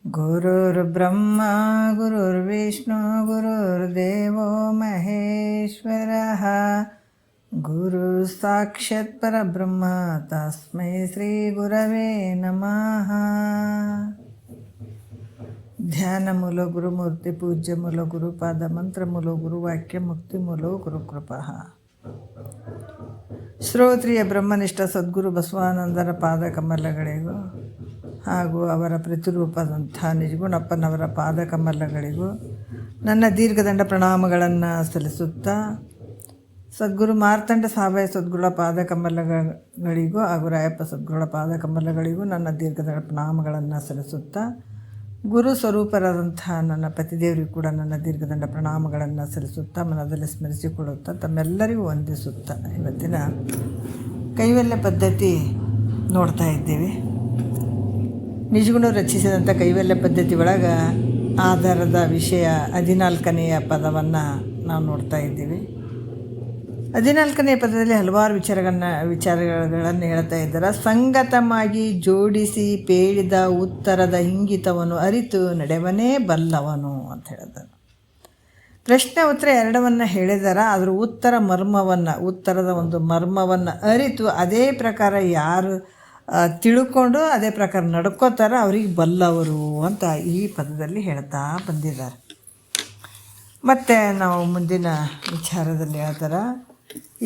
ಗುರುರ್ಬ್ರಹ್ಮ ಗುರುರ್ವಿಷ್ಣು ಗುರುರ್ದೇವೋ ಮಹೇಶ್ವರಃ ಗುರು ಸಾಕ್ಷಾತ್ ಪರಬ್ರಹ್ಮ ತಸ್ಮೈ ಶ್ರೀ ಗುರವೇ ನಮಃ. ಧ್ಯಾನ ಮೂಲ ಗುರುಮೂರ್ತಿ ಪೂಜ್ಯ ಮೂಲ ಗುರುಪಾದ ಮಂತ್ರ ಮೂಲ ಗುರುವಾಕ್ಯ ಮುಕ್ತಿ ಮೂಲ ಗುರುಕೃಪಃ. ಶ್ರೋತ್ರಿಯ ಬ್ರಹ್ಮನಿಷ್ಠ ಸದ್ಗುರು ಬಸವಾನಂದರ ಪಾದ ಕಮಲಗಳಿಗೂ ಹಾಗೂ ಅವರ ಪ್ರತಿರೂಪದಂಥ ನಿಜಗುಣಪ್ಪನವರ ಪಾದ ಕಮಲಗಳಿಗೂ ನನ್ನ ದೀರ್ಘದಂಡ ಪ್ರಣಾಮಗಳನ್ನು ಸಲ್ಲಿಸುತ್ತಾ, ಸದ್ಗುರು ಮಾರ್ತಂಡ ಸಾಬಾಯ ಸದ್ಗುರುಳ ಪಾದ ಕಮಲಗಳಿಗೂ ಹಾಗೂ ರಾಯಪ್ಪ ಸದ್ಗುರುಳ ಪಾದ ಕಮಲಗಳಿಗೂ ನನ್ನ ದೀರ್ಘದಂಡ ಪ್ರಣಾಮಗಳನ್ನು ಸಲ್ಲಿಸುತ್ತಾ, ಗುರು ಸ್ವರೂಪರಾದಂಥ ನನ್ನ ಪತಿದೇವರಿಗೂ ಕೂಡ ನನ್ನ ದೀರ್ಘದಂಡ ಪ್ರಣಾಮಗಳನ್ನು ಸಲ್ಲಿಸುತ್ತಾ, ಮನದಲ್ಲಿ ಸ್ಮರಿಸಿಕೊಳ್ಳುತ್ತಾ, ತಮ್ಮೆಲ್ಲರಿಗೂ ವಂದಿಸುತ್ತಾ ಇವತ್ತಿನ ಕೈವಲ್ಯ ಪದ್ಧತಿ ನೋಡ್ತಾ ಇದ್ದೇವೆ. ನಿಜಗುಣ ರಚಿಸಿದಂಥ ಕೈವಲ್ಯ ಪದ್ಧತಿ ಒಳಗೆ ಆಧಾರದ ವಿಷಯ 14ನೆಯ ಪದವನ್ನು ನಾವು ನೋಡ್ತಾ ಇದ್ದೀವಿ. 14ನೆಯ ಪದದಲ್ಲಿ ಹಲವಾರು ವಿಚಾರಗಳನ್ನು ಹೇಳ್ತಾ ಇದ್ದಾರೆ. ಸಂಗತವಾಗಿ ಜೋಡಿಸಿ ಪೇಳಿದ ಉತ್ತರದ ಇಂಗಿತವನ್ನು ಅರಿತು ನಡೆವನೇ ಬಲ್ಲವನು ಅಂತ ಹೇಳಿದರು. ಪ್ರಶ್ನೆ ಉತ್ತರ ಎರಡವನ್ನು ಹೇಳಿದಾರ. ಅದರ ಉತ್ತರದ ಒಂದು ಮರ್ಮವನ್ನು ಅರಿತು ಅದೇ ಪ್ರಕಾರ ಯಾರು ತಿಳ್ಕೊಂಡು ಅದೇ ಪ್ರಕಾರ ನಡ್ಕೋತಾರೆ ಅವ್ರಿಗೆ ಬಲ್ಲವರು ಅಂತ ಈ ಪದದಲ್ಲಿ ಹೇಳ್ತಾ ಬಂದಿದ್ದಾರೆ. ಮತ್ತು ನಾವು ಮುಂದಿನ ವಿಚಾರದಲ್ಲಿ ಹೇಳ್ತಾರೆ.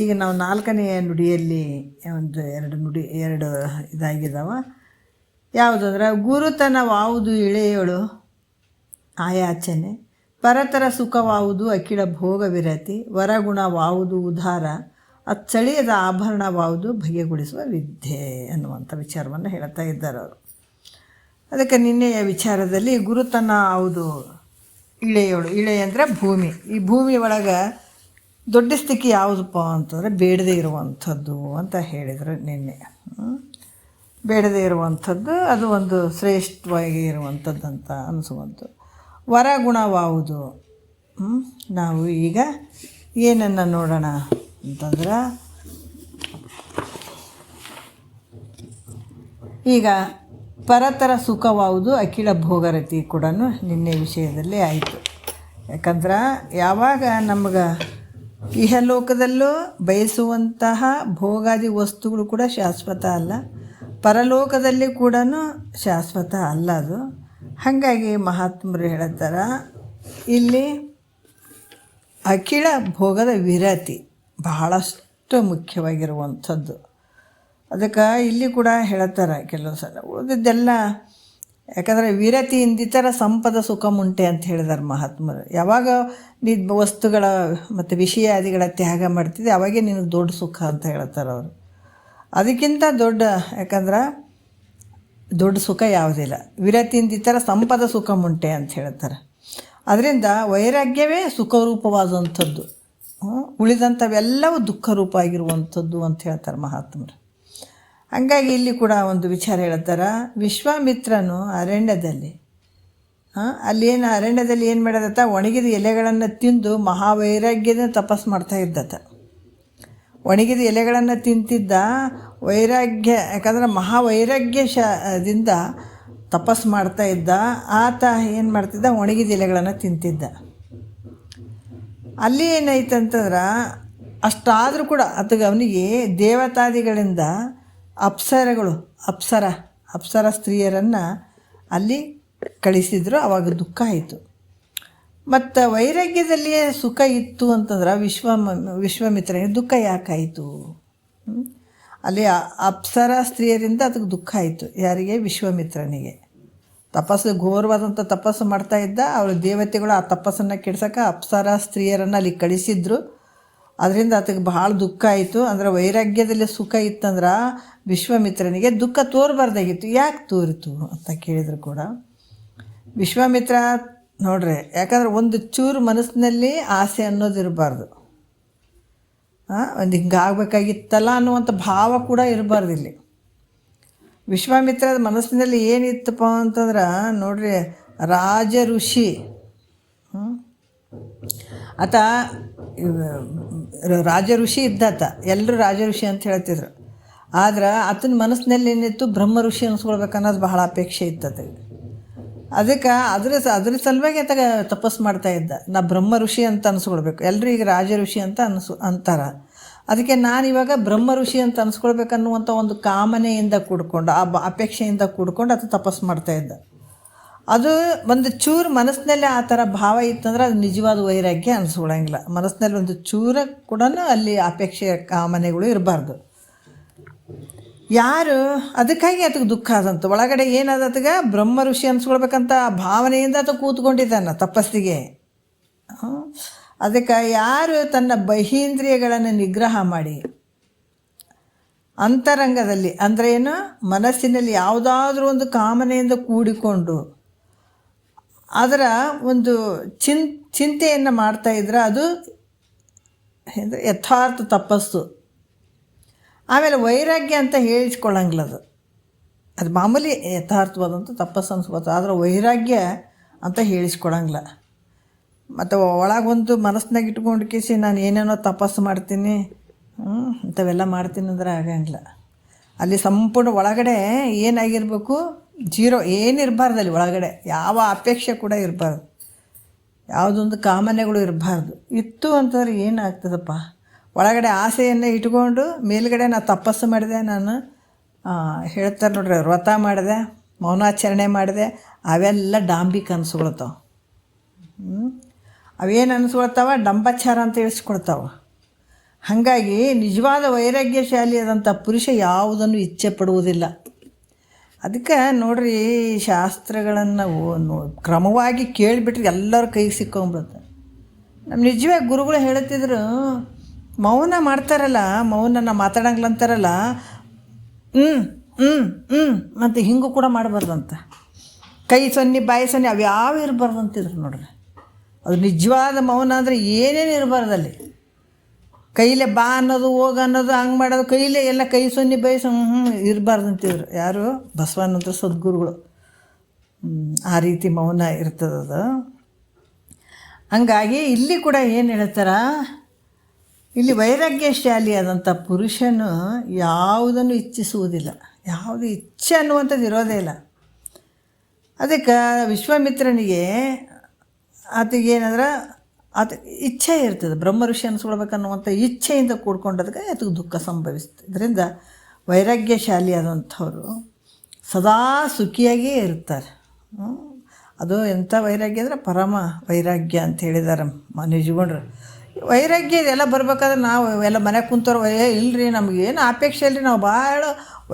ಈಗ ನಾವು 4ನೆಯ ನುಡಿಯಲ್ಲಿ ಎರಡು ಇದಾಗಿದ್ದಾವ. ಯಾವುದಂದ್ರೆ, ಗುರುತನವಾವುದು ಇಳೆಯೋಳು ಆಯಾಚನೆ, ಪರತರ ಸುಖವಾವುದು ಅಖಿಳ ಭೋಗ ವಿರತಿ, ವರಗುಣವಾವುದು ಉದಾರ, ಅಚ್ಚಳಿಯದ ಆಭರಣವಾವುದು ಬಗೆಗೊಳಿಸುವ ವಿದ್ಯೆ ಅನ್ನುವಂಥ ವಿಚಾರವನ್ನು ಹೇಳ್ತಾ ಇದ್ದಾರೆ ಅವರು. ಅದಕ್ಕೆ ನಿನ್ನೆಯ ವಿಚಾರದಲ್ಲಿ ಗುರುತನ ಯಾವುದು ಇಳೆಯೋಳು, ಇಳೆ ಅಂದರೆ ಭೂಮಿ. ಈ ಭೂಮಿ ಒಳಗೆ ದೊಡ್ಡ ಸ್ಥಿತಿ ಯಾವುದಪ್ಪ ಅಂತಂದರೆ ಬೇಡದೇ ಇರುವಂಥದ್ದು ಅಂತ ಹೇಳಿದರು ನಿನ್ನೆ. ಬೇಡದೇ ಇರುವಂಥದ್ದು ಅದು ಒಂದು ಶ್ರೇಷ್ಠವಾಗಿ ಇರುವಂಥದ್ದು ಅಂತ ಅನಿಸುವಂಥದ್ದು. ವರಗುಣವಾವುದು, ನಾವು ಈಗ ಏನನ್ನು ನೋಡೋಣ ಅಂತಂದ್ರೆ, ಈಗ ಪರತರ ಸುಖವಾವುದು ಅಖಿಳ ಭೋಗರತಿ ಕೂಡ ನಿನ್ನೆ ವಿಷಯದಲ್ಲಿ ಆಯಿತು. ಯಾಕಂದ್ರೆ ಯಾವಾಗ ನಮಗೆ ಇಹಲೋಕದಲ್ಲೂ ಬಯಸುವಂತಹ ಭೋಗಾದಿ ವಸ್ತುಗಳು ಕೂಡ ಶಾಶ್ವತ ಅಲ್ಲ, ಪರಲೋಕದಲ್ಲಿ ಕೂಡ ಶಾಶ್ವತ ಅಲ್ಲ ಅದು. ಹಾಗಾಗಿ ಮಹಾತ್ಮರು ಹೇಳ್ತಾರೆ, ಇಲ್ಲಿ ಅಖಿಳ ಭೋಗದ ವಿರತಿ ಬಹಳಷ್ಟು ಮುಖ್ಯವಾಗಿರುವಂಥದ್ದು. ಅದಕ್ಕೆ ಇಲ್ಲಿ ಕೂಡ ಹೇಳ್ತಾರೆ ಕೆಲವು ಸಲ. ಉಳಿದಿದ್ದೆಲ್ಲ ಯಾಕಂದರೆ ವಿರತಿಯಿಂದಿತರ ಸಂಪದ ಸುಖ ಮುಂಟೆ ಅಂತ ಹೇಳಿದಾರೆ ಮಹಾತ್ಮರು. ಯಾವಾಗ ನೀ ವಸ್ತುಗಳ ಮತ್ತು ವಿಷಯಾದಿಗಳ ತ್ಯಾಗ ಮಾಡ್ತಿದ್ದೆ ಅವಾಗೇ ನಿನಗೆ ದೊಡ್ಡ ಸುಖ ಅಂತ ಹೇಳ್ತಾರೆ ಅವರು. ಅದಕ್ಕಿಂತ ಯಾಕಂದ್ರೆ ದೊಡ್ಡ ಸುಖ ಯಾವುದಿಲ್ಲ. ವಿರತಿಯಿಂದಿತರ ಸಂಪದ ಸುಖ ಮುಂಟೆ ಅಂತ ಹೇಳ್ತಾರೆ. ಅದರಿಂದ ವೈರಾಗ್ಯವೇ ಸುಖರೂಪವಾದಂಥದ್ದು, ಉಳಿದಂಥವೆಲ್ಲವೂ ದುಃಖ ರೂಪ ಆಗಿರುವಂಥದ್ದು ಅಂತ ಹೇಳ್ತಾರೆ ಮಹಾತ್ಮರು. ಹಾಗಾಗಿ ಇಲ್ಲಿ ಕೂಡ ಒಂದು ವಿಚಾರ ಹೇಳ್ತಾರೆ. ವಿಶ್ವಾಮಿತ್ರನು ಅರಣ್ಯದಲ್ಲಿ ಅರಣ್ಯದಲ್ಲಿ ಏನು ಮಾಡೋದತ್ತ, ಒಣಗಿದ ಎಲೆಗಳನ್ನು ತಿಂದು ಮಹಾವೈರಾಗ್ಯದ ತಪಸ್ಸು ಮಾಡ್ತಾ ಇದ್ದತ. ಒಣಗಿದ ಎಲೆಗಳನ್ನು ತಿಂತಿದ್ದ ವೈರಾಗ್ಯ, ಯಾಕಂದ್ರೆ ಮಹಾವೈರಾಗ್ಯದಿಂದ ತಪಸ್ಸು ಮಾಡ್ತಾ ಇದ್ದ. ಆತ ಏನು ಮಾಡ್ತಿದ್ದ, ಒಣಗಿದ ಎಲೆಗಳನ್ನು ತಿಂತಿದ್ದ. ಅಲ್ಲಿ ಏನಾಯ್ತಂತಂದ್ರೆ, ಅಷ್ಟಾದರೂ ಕೂಡ ಅವನಿಗೆ ದೇವತಾದಿಗಳಿಂದ ಅಪ್ಸರ ಸ್ತ್ರೀಯರನ್ನು ಅಲ್ಲಿ ಕಳಿಸಿದ್ರು. ಆವಾಗ ದುಃಖ ಆಯಿತು. ಮತ್ತು ವೈರಾಗ್ಯದಲ್ಲಿಯೇ ಸುಖ ಇತ್ತು ಅಂತಂದ್ರೆ ವಿಶ್ವಾಮಿತ್ರನಿಗೆ ದುಃಖ ಯಾಕಾಯಿತು? ಅಲ್ಲಿ ಅಪ್ಸರ ಸ್ತ್ರೀಯರಿಂದ ಅದಕ್ಕೆ ದುಃಖ ಆಯಿತು. ಯಾರಿಗೆ? ವಿಶ್ವಾಮಿತ್ರನಿಗೆ. ಘೋರವಾದಂಥ ತಪಸ್ಸು ಮಾಡ್ತಾ ಇದ್ದ. ಅವರು ದೇವತೆಗಳು ಆ ತಪಸ್ಸನ್ನು ಕೆಡ್ಸೋಕೆ ಅಪ್ಸರ ಸ್ತ್ರೀಯರನ್ನು ಅಲ್ಲಿ ಕಳಿಸಿದ್ರು. ಅದರಿಂದ ಅದಕ್ಕೆ ಭಾಳ ದುಃಖ ಆಯಿತು. ಅಂದರೆ ವೈರಾಗ್ಯದಲ್ಲಿ ಸುಖ ಇತ್ತಂದ್ರೆ ವಿಶ್ವಾಮಿತ್ರನಿಗೆ ದುಃಖ ತೋರಬಾರ್ದಾಗಿತ್ತು. ಯಾಕೆ ತೋರಿತು ಅಂತ ಕೇಳಿದ್ರು ಕೂಡ ವಿಶ್ವಾಮಿತ್ರ ನೋಡ್ರಿ, ಯಾಕಂದ್ರೆ ಒಂದು ಚೂರು ಮನಸ್ಸಿನಲ್ಲಿ ಆಸೆ ಅನ್ನೋದು ಇರಬಾರ್ದು. ಒಂದು ಹಿಂಗಾಗಬೇಕಾಗಿತ್ತಲ್ಲ ಅನ್ನುವಂಥ ಭಾವ ಕೂಡ ಇರಬಾರ್ದು ಇಲ್ಲಿ. ವಿಶ್ವಾಮಿತ್ರದ ಮನಸ್ಸಿನಲ್ಲಿ ಏನಿತ್ತಪ್ಪ ಅಂತಂದ್ರೆ ನೋಡ್ರಿ, ರಾಜ ಋಷಿ ಆತ ರಾಜ ಋಷಿ ಇದ್ದಾತ, ಎಲ್ಲರೂ ರಾಜ ಋಷಿ ಅಂತ ಹೇಳ್ತಿದ್ರು. ಆದ್ರೆ ಆತನ ಮನಸ್ಸಿನಲ್ಲಿ ಏನಿತ್ತು, ಬ್ರಹ್ಮ ಋಷಿ ಅನ್ಸ್ಕೊಳ್ಬೇಕು ಅನ್ನೋದು ಬಹಳ ಅಪೇಕ್ಷೆ ಇತ್ತದ. ಅದಕ್ಕೆ ಅದ್ರ ಸಲುವಾಗಿ ಆತಗ ತಪಸ್ಸು ಮಾಡ್ತಾಯಿದ್ದ. ನಾ ಬ್ರಹ್ಮ ಋಷಿ ಅಂತ ಅನ್ಸ್ಕೊಳ್ಬೇಕು, ಎಲ್ಲರೂ ಈಗ ರಾಜ ಋಷಿ ಅಂತ ಅಂತಾರೆ. ಅದಕ್ಕೆ ನಾನು ಇವಾಗ ಬ್ರಹ್ಮ ಋಷಿ ಅಂತ ಅನ್ಸ್ಕೊಳ್ಬೇಕನ್ನುವಂಥ ಒಂದು ಕಾಮನೆಯಿಂದ ಕೂಡ್ಕೊಂಡು, ಆ ಅಪೇಕ್ಷೆಯಿಂದ ಕೂಡ್ಕೊಂಡು ಆತ ತಪಸ್ಸು ಮಾಡ್ತಾಯಿದ್ದ. ಅದು ಒಂದು ಚೂರು ಮನಸ್ಸಿನಲ್ಲಿ ಆ ಥರ ಭಾವ ಇತ್ತಂದ್ರೆ ಅದು ನಿಜವಾದ ವೈರಾಗ್ಯ ಅನಿಸ್ಕೊಳಂಗಿಲ್ಲ. ಮನಸ್ಸಿನಲ್ಲಿ ಒಂದು ಚೂರ ಕೂಡ ಅಲ್ಲಿ ಅಪೇಕ್ಷೆ ಕಾಮನೆಗಳು ಇರಬಾರ್ದು. ಯಾರು ಅದಕ್ಕಾಗಿ ಅದಕ್ಕೆ ದುಃಖ ಆದಂತ ಒಳಗಡೆ ಏನಾದತ್ಗ ಬ್ರಹ್ಮ ಋಷಿ ಅನ್ಸ್ಕೊಳ್ಬೇಕಂತ ಆ ಭಾವನೆಯಿಂದ ಆತ ಕೂತ್ಕೊಂಡಿದ್ದಾನ ತಪಸ್ಸಿಗೆ. ಅದಕ್ಕೆ ಯಾರು ತನ್ನ ಬಹೀಂದ್ರಿಯಗಳನ್ನು ನಿಗ್ರಹ ಮಾಡಿ ಅಂತರಂಗದಲ್ಲಿ ಅಂದರೆ ಏನು, ಮನಸ್ಸಿನಲ್ಲಿ ಯಾವುದಾದ್ರೂ ಒಂದು ಕಾಮನೆಯಿಂದ ಕೂಡಿಕೊಂಡು ಅದರ ಒಂದು ಚಿಂತೆಯನ್ನು ಮಾಡ್ತಾಯಿದ್ರೆ ಅದು ಯಥಾರ್ಥ ತಪಸ್ಸು. ಆಮೇಲೆ ವೈರಾಗ್ಯ ಅಂತ ಹೇಳಿಸ್ಕೊಳ್ಳಂಗಿಲ್ಲ, ಅದು ಮಾಮೂಲಿ ಯಥಾರ್ಥವಾದಂಥ ತಪಸ್ಸು ಅನ್ಸ್ಬೋದು. ಆದರೆ ವೈರಾಗ್ಯ ಅಂತ ಹೇಳಿಸ್ಕೊಳಂಗಿಲ್ಲ. ಮತ್ತು ಒಳಗೊಂದು ಮನಸ್ಸಿನಾಗ ಇಟ್ಕೊಂಡು ಕಿಸಿ ನಾನು ಏನೇನೋ ತಪಸ್ಸು ಮಾಡ್ತೀನಿ ಇಂಥವೆಲ್ಲ ಮಾಡ್ತೀನಿ ಅಂದ್ರೆ ಆಗಂಗಿಲ್ಲ. ಅಲ್ಲಿ ಸಂಪೂರ್ಣ ಒಳಗಡೆ ಏನಾಗಿರ್ಬೇಕು, ಜೀರೋ, ಏನಿರಬಾರ್ದು ಅಲ್ಲಿ ಒಳಗಡೆ. ಯಾವ ಅಪೇಕ್ಷೆ ಕೂಡ ಇರಬಾರ್ದು, ಯಾವುದೊಂದು ಕಾಮನೆಗಳು ಇರಬಾರ್ದು. ಇತ್ತು ಅಂತಂದ್ರೆ ಏನಾಗ್ತದಪ್ಪ, ಒಳಗಡೆ ಆಸೆಯನ್ನು ಇಟ್ಕೊಂಡು ಮೇಲ್ಗಡೆ ನಾನು ತಪಸ್ಸು ಮಾಡಿದೆ, ನಾನು ಹೇಳ್ತಾರೆ ನೋಡ್ರಿ, ವ್ರತ ಮಾಡಿದೆ, ಮೌನಾಚರಣೆ ಮಾಡಿದೆ, ಅವೆಲ್ಲ ಡಾಂಬಿಕ ಅನಿಸ್ಕೊಳ್ತಾವೆ. ಅವೇನು ಅನಿಸ್ಕೊಳ್ತಾವ, ಡಂಬಾಚಾರ ಅಂತ ಹೇಳಿಸ್ಕೊಳ್ತಾವೆ. ಹಾಗಾಗಿ ನಿಜವಾದ ವೈರಾಗ್ಯಶಾಲಿಯಾದಂಥ ಪುರುಷ ಯಾವುದನ್ನು ಇಚ್ಛೆ ಪಡುವುದಿಲ್ಲ. ಅದಕ್ಕೆ ನೋಡ್ರಿ, ಶಾಸ್ತ್ರಗಳನ್ನು ಕ್ರಮವಾಗಿ ಕೇಳಿಬಿಟ್ರೆ ಎಲ್ಲರ ಕೈಗೆ ಸಿಕ್ಕೊಂಬಿಡುತ್ತೆ. ನಮ್ಮ ನಿಜವಾಗಿ ಗುರುಗಳು ಹೇಳ್ತಿದ್ರು, ಮೌನ ಮಾಡ್ತಾರಲ್ಲ, ಮೌನ ಮಾತಾಡಂಗಿಲ್ಲ ಅಂತಾರಲ್ಲ, ಮತ್ತು ಹಿಂಗೂ ಕೂಡ ಮಾಡಬಾರ್ದಂತ. ಕೈ ಸೊನ್ನೆ ಬಾಯಿ ಸೊನ್ನೆ ಅವ್ಯಾವ ಇರಬಾರ್ದು ಅಂತಿದ್ರು ನೋಡ್ರಿ. ಅದು ನಿಜವಾದ ಮೌನ ಅಂದರೆ ಏನೇನು ಇರಬಾರ್ದಲ್ಲಿ. ಕೈಲೇ ಬಾ ಅನ್ನೋದು, ಹೋಗ ಅನ್ನೋದು, ಹಂಗೆ ಮಾಡೋದು, ಕೈಲೇ ಎಲ್ಲ ಕೈ ಸೊನ್ನೆ ಬಾಯಿ ಇರಬಾರ್ದು ಅಂತಿದ್ರು ಯಾರು, ಬಸವಣ್ಣಂತ ಸದ್ಗುರುಗಳು. ಆ ರೀತಿ ಮೌನ ಇರ್ತದದು. ಹಂಗಾಗಿ ಇಲ್ಲಿ ಕೂಡ ಏನು ಹೇಳ್ತಾರ, ಇಲ್ಲಿ ವೈರಾಗ್ಯಶಾಲಿಯಾದಂಥ ಪುರುಷನು ಯಾವುದನ್ನು ಇಚ್ಛಿಸುವುದಿಲ್ಲ, ಯಾವುದು ಇಚ್ಛೆ ಅನ್ನುವಂಥದ್ದು ಇರೋದೇ ಇಲ್ಲ. ಅದಕ್ಕೆ ವಿಶ್ವಾಮಿತ್ರನಿಗೆ ಆತಗೇನಂದ್ರೆ ಅದು ಇಚ್ಛೆ ಇರ್ತದೆ, ಬ್ರಹ್ಮ ಋಷಿ ಅನ್ಸ್ಕೊಳ್ಬೇಕನ್ನುವಂಥ ಇಚ್ಛೆಯಿಂದ ಕೂಡ್ಕೊಂಡದಕ್ಕೆ ಅದಕ್ಕೆ ದುಃಖ ಸಂಭವಿಸ್ತದೆ. ಇದರಿಂದ ವೈರಾಗ್ಯಶಾಲಿಯಾದಂಥವರು ಸದಾ ಸುಖಿಯಾಗಿಯೇ ಇರ್ತಾರೆ. ಅದು ಎಂಥ ವೈರಾಗ್ಯ ಅಂದರೆ ಪರಮ ವೈರಾಗ್ಯ ಅಂತ ಹೇಳಿದ್ದಾರೆ ನಿಜಗೊಂಡ್ರು. ವೈರಾಗ್ಯ ಇದೆಲ್ಲ ಬರ್ಬೇಕಾದ್ರೆ ನಾವು ಎಲ್ಲ ಮನೆಗೆ ಕುಂತವ್ರು, ಇಲ್ಲರಿ ನಮಗೇನು ಅಪೇಕ್ಷೆ ಇಲ್ಲರಿ, ನಾವು ಭಾಳ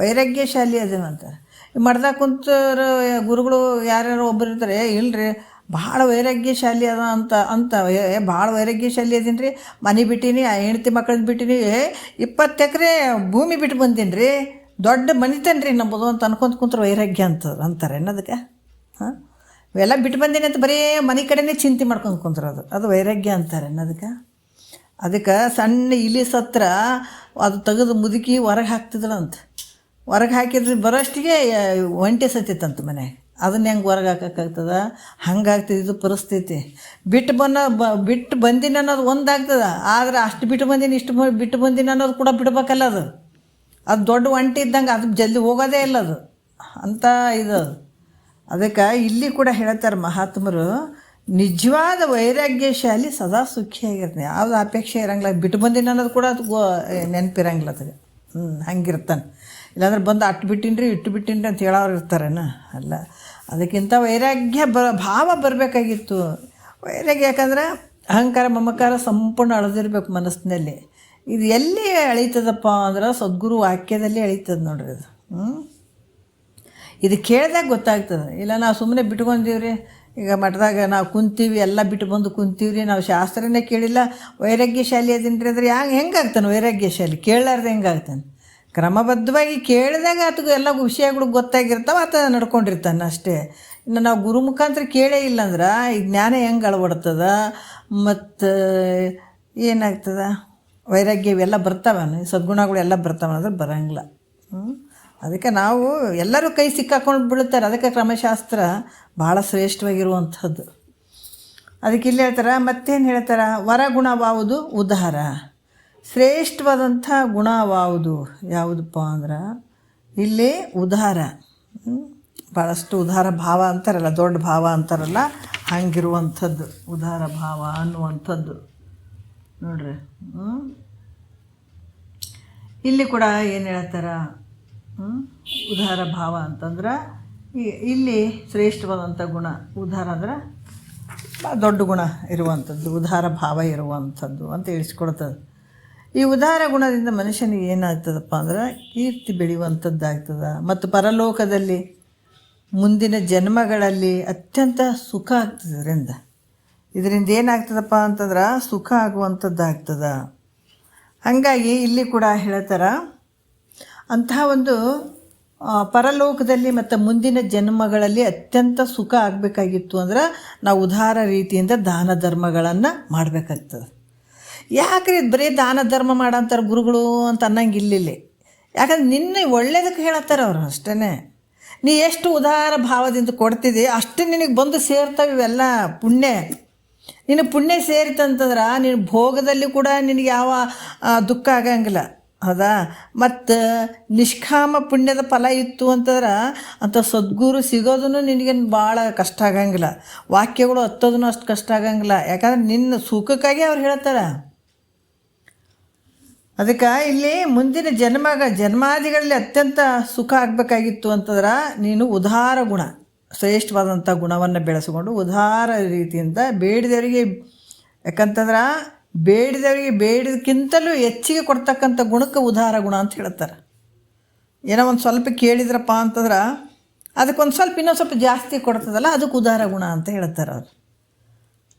ವೈರಾಗ್ಯಶಾಲಿ ಅದೇವಂತಾರೆ. ಮಡ್ದಾಗ ಕುಂತರು ಗುರುಗಳು ಯಾರ್ಯಾರು ಒಬ್ಬರು ಇರ್ತಾರೆ, ಇಲ್ಲರಿ ಭಾಳ ವೈರಾಗ್ಯಶಾಲಿ ಅದ ಅಂತ ಭಾಳ ವೈರಾಗ್ಯಶಾಲಿ ಅದೀನಿ ರೀ, ಮನೆ ಬಿಟ್ಟೀನಿ, ಹೆಂಡ್ತಿ ಮಕ್ಕಳನ್ನ ಬಿಟ್ಟೀನಿ, 20 ಎಕರೆ ಭೂಮಿ ಬಿಟ್ಟು ಬಂದೀನಿ ರೀ, ದೊಡ್ಡ ಮನಿತೇನೆ ರೀ ನಂಬೋದು ಅಂತ ಅನ್ಕೊಂತ ಕುಂತ್ರೆ ವೈರಾಗ್ಯ ಅಂತಾರೆ ಅನ್ನೋದಕ್ಕೆ. ಇವೆಲ್ಲ ಬಿಟ್ಟು ಬಂದೀನಿ ಅಂತ ಬರೀ ಮನೆ ಕಡೆನೇ ಚಿಂತೆ ಮಾಡ್ಕೊಂಡು ಕುಂತ್ರೋದು, ಅದು ವೈರಾಗ್ಯ ಅಂತಾರೆ ಅನ್ನೋದಕ್ಕೆ. ಅದಕ್ಕೆ ಸಣ್ಣ ಇಲಿ ಸತ್ರ ಅದು ತೆಗೆದು ಮುದುಕಿ ಹೊರಗೆ ಹಾಕ್ತಿದ್ಳಂತ. ಹೊರಗೆ ಹಾಕಿದ್ರೆ ಬರೋಷ್ಟಿಗೆ ಒಂಟೆ ಸತ್ತಿತ್ತಂತ ಮನೆಗೆ. ಅದನ್ನ ಹೆಂಗೆ ಹೊರಗೆ ಹಾಕೋಕ್ಕಾಗ್ತದ, ಹಂಗಾಗ್ತದೆ ಪರಿಸ್ಥಿತಿ. ಬಿಟ್ಟು ಬಂದಿನಿ ಅನ್ನೋದು ಒಂದಾಗ್ತದೆ, ಆದರೆ ಅಷ್ಟು ಬಿಟ್ಟು ಬಂದೀನಿ ಇಷ್ಟು ಬಿಟ್ಟು ಬಂದೀನಿ ಅನ್ನೋದು ಕೂಡ ಬಿಡ್ಬೇಕಲ್ಲ. ಅದು ದೊಡ್ಡ ಒಂಟೆ ಇದ್ದಂಗೆ, ಅದು ಜಲ್ದಿ ಹೋಗೋದೇ ಇಲ್ಲ ಅದು ಅಂತ ಇದು. ಅದಕ್ಕೆ ಇಲ್ಲಿ ಕೂಡ ಹೇಳ್ತಾರೆ ಮಹಾತ್ಮರು, ನಿಜವಾದ ವೈರಾಗ್ಯಶಾಲಿ ಸದಾ ಸುಖಿಯಾಗಿರ್ತಾನೆ, ಯಾವುದು ಅಪೇಕ್ಷೆ ಇರಂಗಿಲ್ಲ. ಬಿಟ್ಟು ಬಂದೀನಿ ಅನ್ನೋದು ಕೂಡ ಅದು ನೆನಪಿರಂಗಿಲ್ಲ ಅದಕ್ಕೆ. ಹಂಗಿರ್ತಾನೆ. ಇಲ್ಲಾಂದ್ರೆ ಬಂದು ಅಟ್ಟು ಬಿಟ್ಟಿನ್ರಿ ಇಟ್ಟು ಬಿಟ್ಟಿನ್ರಿ ಅಂತ ಹೇಳೋರು ಇರ್ತಾರೇನ, ಅಲ್ಲ. ಅದಕ್ಕಿಂತ ವೈರಾಗ್ಯ ಭಾವ ಬರಬೇಕಾಗಿತ್ತು. ವೈರಾಗ್ಯ ಯಾಕಂದ್ರೆ ಅಹಂಕಾರ ಮಮಕಾರ ಸಂಪೂರ್ಣ ಅಳೆದಿರ್ಬೇಕು ಮನಸ್ಸಿನಲ್ಲಿ. ಇದು ಎಲ್ಲಿ ಅಳೀತದಪ್ಪ ಅಂದ್ರೆ ಸದ್ಗುರು ವಾಕ್ಯದಲ್ಲಿ ಅಳೀತದೆ ನೋಡ್ರಿ ಅದು. ಇದು ಕೇಳಿದಾಗ ಗೊತ್ತಾಗ್ತದೆ. ಇಲ್ಲ ನಾವು ಸುಮ್ಮನೆ ಬಿಟ್ಕೊಂತೀವ್ರಿ, ಈಗ ಮಠದಾಗ ನಾವು ಕುಂತೀವಿ, ಎಲ್ಲ ಬಿಟ್ಟು ಬಂದು ಕುಂತೀವ್ರಿ, ನಾವು ಶಾಸ್ತ್ರನೇ ಕೇಳಿಲ್ಲ, ವೈರಾಗ್ಯಶಾಲಿ ಅದೀನಿ ರೀ ಅಂದ್ರೆ ಹೆಂಗಾಗ್ತಾನೆ ವೈರಾಗ್ಯಶಾಲಿ? ಕೇಳಲಾರ್ದೆ ಹೆಂಗಾಗ್ತಾನೆ? ಕ್ರಮಬದ್ಧವಾಗಿ ಕೇಳಿದಾಗ ಆತಗೆ ಎಲ್ಲ ವಿಷಯಗಳು ಗೊತ್ತಾಗಿರ್ತಾವೆ, ಆತ ನಡ್ಕೊಂಡಿರ್ತಾನೆ ಅಷ್ಟೇ. ಇನ್ನು ನಾವು ಗುರು ಮುಖಾಂತರ ಕೇಳೇ ಇಲ್ಲಂದ್ರೆ ಈ ಜ್ಞಾನ ಹೆಂಗೆ ಅಳವಡ್ತದ, ಮತ್ತು ಏನಾಗ್ತದ? ವೈರಾಗ್ಯ ಇವೆಲ್ಲ ಬರ್ತಾವೆ, ಸದ್ಗುಣಗಳು ಎಲ್ಲ ಬರ್ತಾವೆ ಅಂದ್ರೆ ಬರೋಂಗಿಲ್ಲ. ಅದಕ್ಕೆ ನಾವು ಎಲ್ಲರೂ ಕೈ ಸಿಕ್ಕಾಕೊಂಡು ಬಿಡುತ್ತಾರೆ. ಅದಕ್ಕೆ ಕ್ರಮಶಾಸ್ತ್ರ ಭಾಳ ಶ್ರೇಷ್ಠವಾಗಿರುವಂಥದ್ದು. ಅದಕ್ಕೆ ಇಲ್ಲಿ ಹೇಳ್ತಾರೆ, ಮತ್ತೇನು ಹೇಳ್ತಾರೆ, ವರಗುಣವಾವುದು ಉದ್ಧಾರ. ಶ್ರೇಷ್ಠವಾದಂಥ ಗುಣ ಯಾವುದಪ್ಪ ಅಂದ್ರೆ ಇಲ್ಲಿ ಉದಾರ, ಭಾಳಷ್ಟು ಉದಾರ ಭಾವ ಅಂತಾರಲ್ಲ, ದೊಡ್ಡ ಭಾವ ಅಂತಾರಲ್ಲ, ಹಂಗಿರುವಂಥದ್ದು ಉದಾರ ಭಾವ ಅನ್ನುವಂಥದ್ದು ನೋಡ್ರಿ. ಇಲ್ಲಿ ಕೂಡ ಏನು ಹೇಳ್ತಾರೆ, ಉದಾರ ಭಾವ ಅಂತಂದ್ರೆ ಇಲ್ಲಿ ಶ್ರೇಷ್ಠವಾದಂಥ ಗುಣ. ಉದಾರ ಅಂದ್ರೆ ದೊಡ್ಡ ಗುಣ ಇರುವಂಥದ್ದು, ಉದಾರ ಭಾವ ಇರುವಂಥದ್ದು ಅಂತ ತಿಳಿಸ್ಕೊಡ್ತದೆ. ಈ ಉದಾರ ಗುಣದಿಂದ ಮನುಷ್ಯನಿಗೆ ಏನಾಗ್ತದಪ್ಪ ಅಂದ್ರೆ ಕೀರ್ತಿ ಬೆಳೆಯುವಂಥದ್ದಾಗ್ತದೆ, ಮತ್ತು ಪರಲೋಕದಲ್ಲಿ ಮುಂದಿನ ಜನ್ಮಗಳಲ್ಲಿ ಅತ್ಯಂತ ಸುಖ ಆಗ್ತದೆ. ಇದರಿಂದ ಏನಾಗ್ತದಪ್ಪ ಅಂತಂದ್ರೆ ಸುಖ ಆಗುವಂಥದ್ದಾಗ್ತದೆ. ಹಾಗಾಗಿ ಇಲ್ಲಿ ಕೂಡ ಹೇಳ್ತಾರೆ, ಅಂತಹ ಒಂದು ಪರಲೋಕದಲ್ಲಿ ಮತ್ತು ಮುಂದಿನ ಜನ್ಮಗಳಲ್ಲಿ ಅತ್ಯಂತ ಸುಖ ಆಗಬೇಕಾಗಿತ್ತು ಅಂದ್ರೆ ನಾವು ಉದಾರ ರೀತಿಯಿಂದ ದಾನ ಧರ್ಮಗಳನ್ನು ಮಾಡಬೇಕಾಗ್ತದೆ. ಯಾಕ್ರಿ ಬರೀ ದಾನ ಧರ್ಮ ಮಾಡಂತಾರೆ ಗುರುಗಳು ಅಂತ ಅನ್ನಂಗಿಲ್ಲ. ಯಾಕಂದ್ರೆ ನಿನ್ನೆ ಒಳ್ಳೇದಕ್ಕೆ ಹೇಳತ್ತಾರೆ ಅವರು ಅಷ್ಟೇ. ನೀ ಎಷ್ಟು ಉದಾರ ಭಾವದಿಂದ ಕೊಡ್ತಿದ್ದಿ ಅಷ್ಟು ನಿನಗೆ ಬಂದು ಸೇರ್ತವೆ ಇವೆಲ್ಲ ಪುಣ್ಯ. ನಿನಗೆ ಪುಣ್ಯ ಸೇರಿತಂತಂದ್ರೆ ನೀನು ಭೋಗದಲ್ಲಿ ಕೂಡ ನಿನಗೆ ಯಾವ ದುಃಖ ಆಗಂಗಿಲ್ಲ, ಹೌದಾ? ಮತ್ತು ನಿಷ್ಕಾಮ ಪುಣ್ಯದ ಫಲ ಇತ್ತು ಅಂತಂದ್ರೆ ಅಂಥ ಸದ್ಗುರು ಸಿಗೋದೂ ನಿನಗೇನು ಭಾಳ ಕಷ್ಟ ಆಗಂಗಿಲ್ಲ, ವಾಕ್ಯಗಳು ಹತ್ತೋದೂ ಅಷ್ಟು ಕಷ್ಟ ಆಗಂಗಿಲ್ಲ. ಯಾಕಂದ್ರೆ ನಿನ್ನ ಸುಖಕ್ಕಾಗಿ ಅವ್ರು ಹೇಳ್ತಾರೆ. ಅದಕ್ಕೆ ಇಲ್ಲಿ ಮುಂದಿನ ಜನ್ಮಾದಿಗಳಲ್ಲಿ ಅತ್ಯಂತ ಸುಖ ಆಗಬೇಕಾಗಿತ್ತು ಅಂತಂದ್ರೆ ನೀನು ಉದಾರ ಗುಣ, ಶ್ರೇಷ್ಠವಾದಂಥ ಗುಣವನ್ನು ಬೆಳೆಸ್ಕೊಂಡು ಉದಾರ ರೀತಿಯಿಂದ ಬೇಡಿದವರಿಗೆ, ಯಾಕಂತಂದ್ರೆ ಬೇಡಿದವರಿಗೆ ಬೇಡಿದಕ್ಕಿಂತಲೂ ಹೆಚ್ಚಿಗೆ ಕೊಡ್ತಕ್ಕಂಥ ಗುಣಕ್ಕೆ ಉದಾರ ಗುಣ ಅಂತ ಹೇಳ್ತಾರೆ. ಏನೋ ಒಂದು ಸ್ವಲ್ಪ ಕೇಳಿದ್ರಪ್ಪ ಅಂತಂದ್ರೆ ಅದಕ್ಕೊಂದು ಸ್ವಲ್ಪ ಇನ್ನೊಂದು ಸ್ವಲ್ಪ ಜಾಸ್ತಿ ಕೊಡ್ತದಲ್ಲ, ಅದಕ್ಕೆ ಉದಾರ ಗುಣ ಅಂತ ಹೇಳ್ತಾರೆ ಅವರು.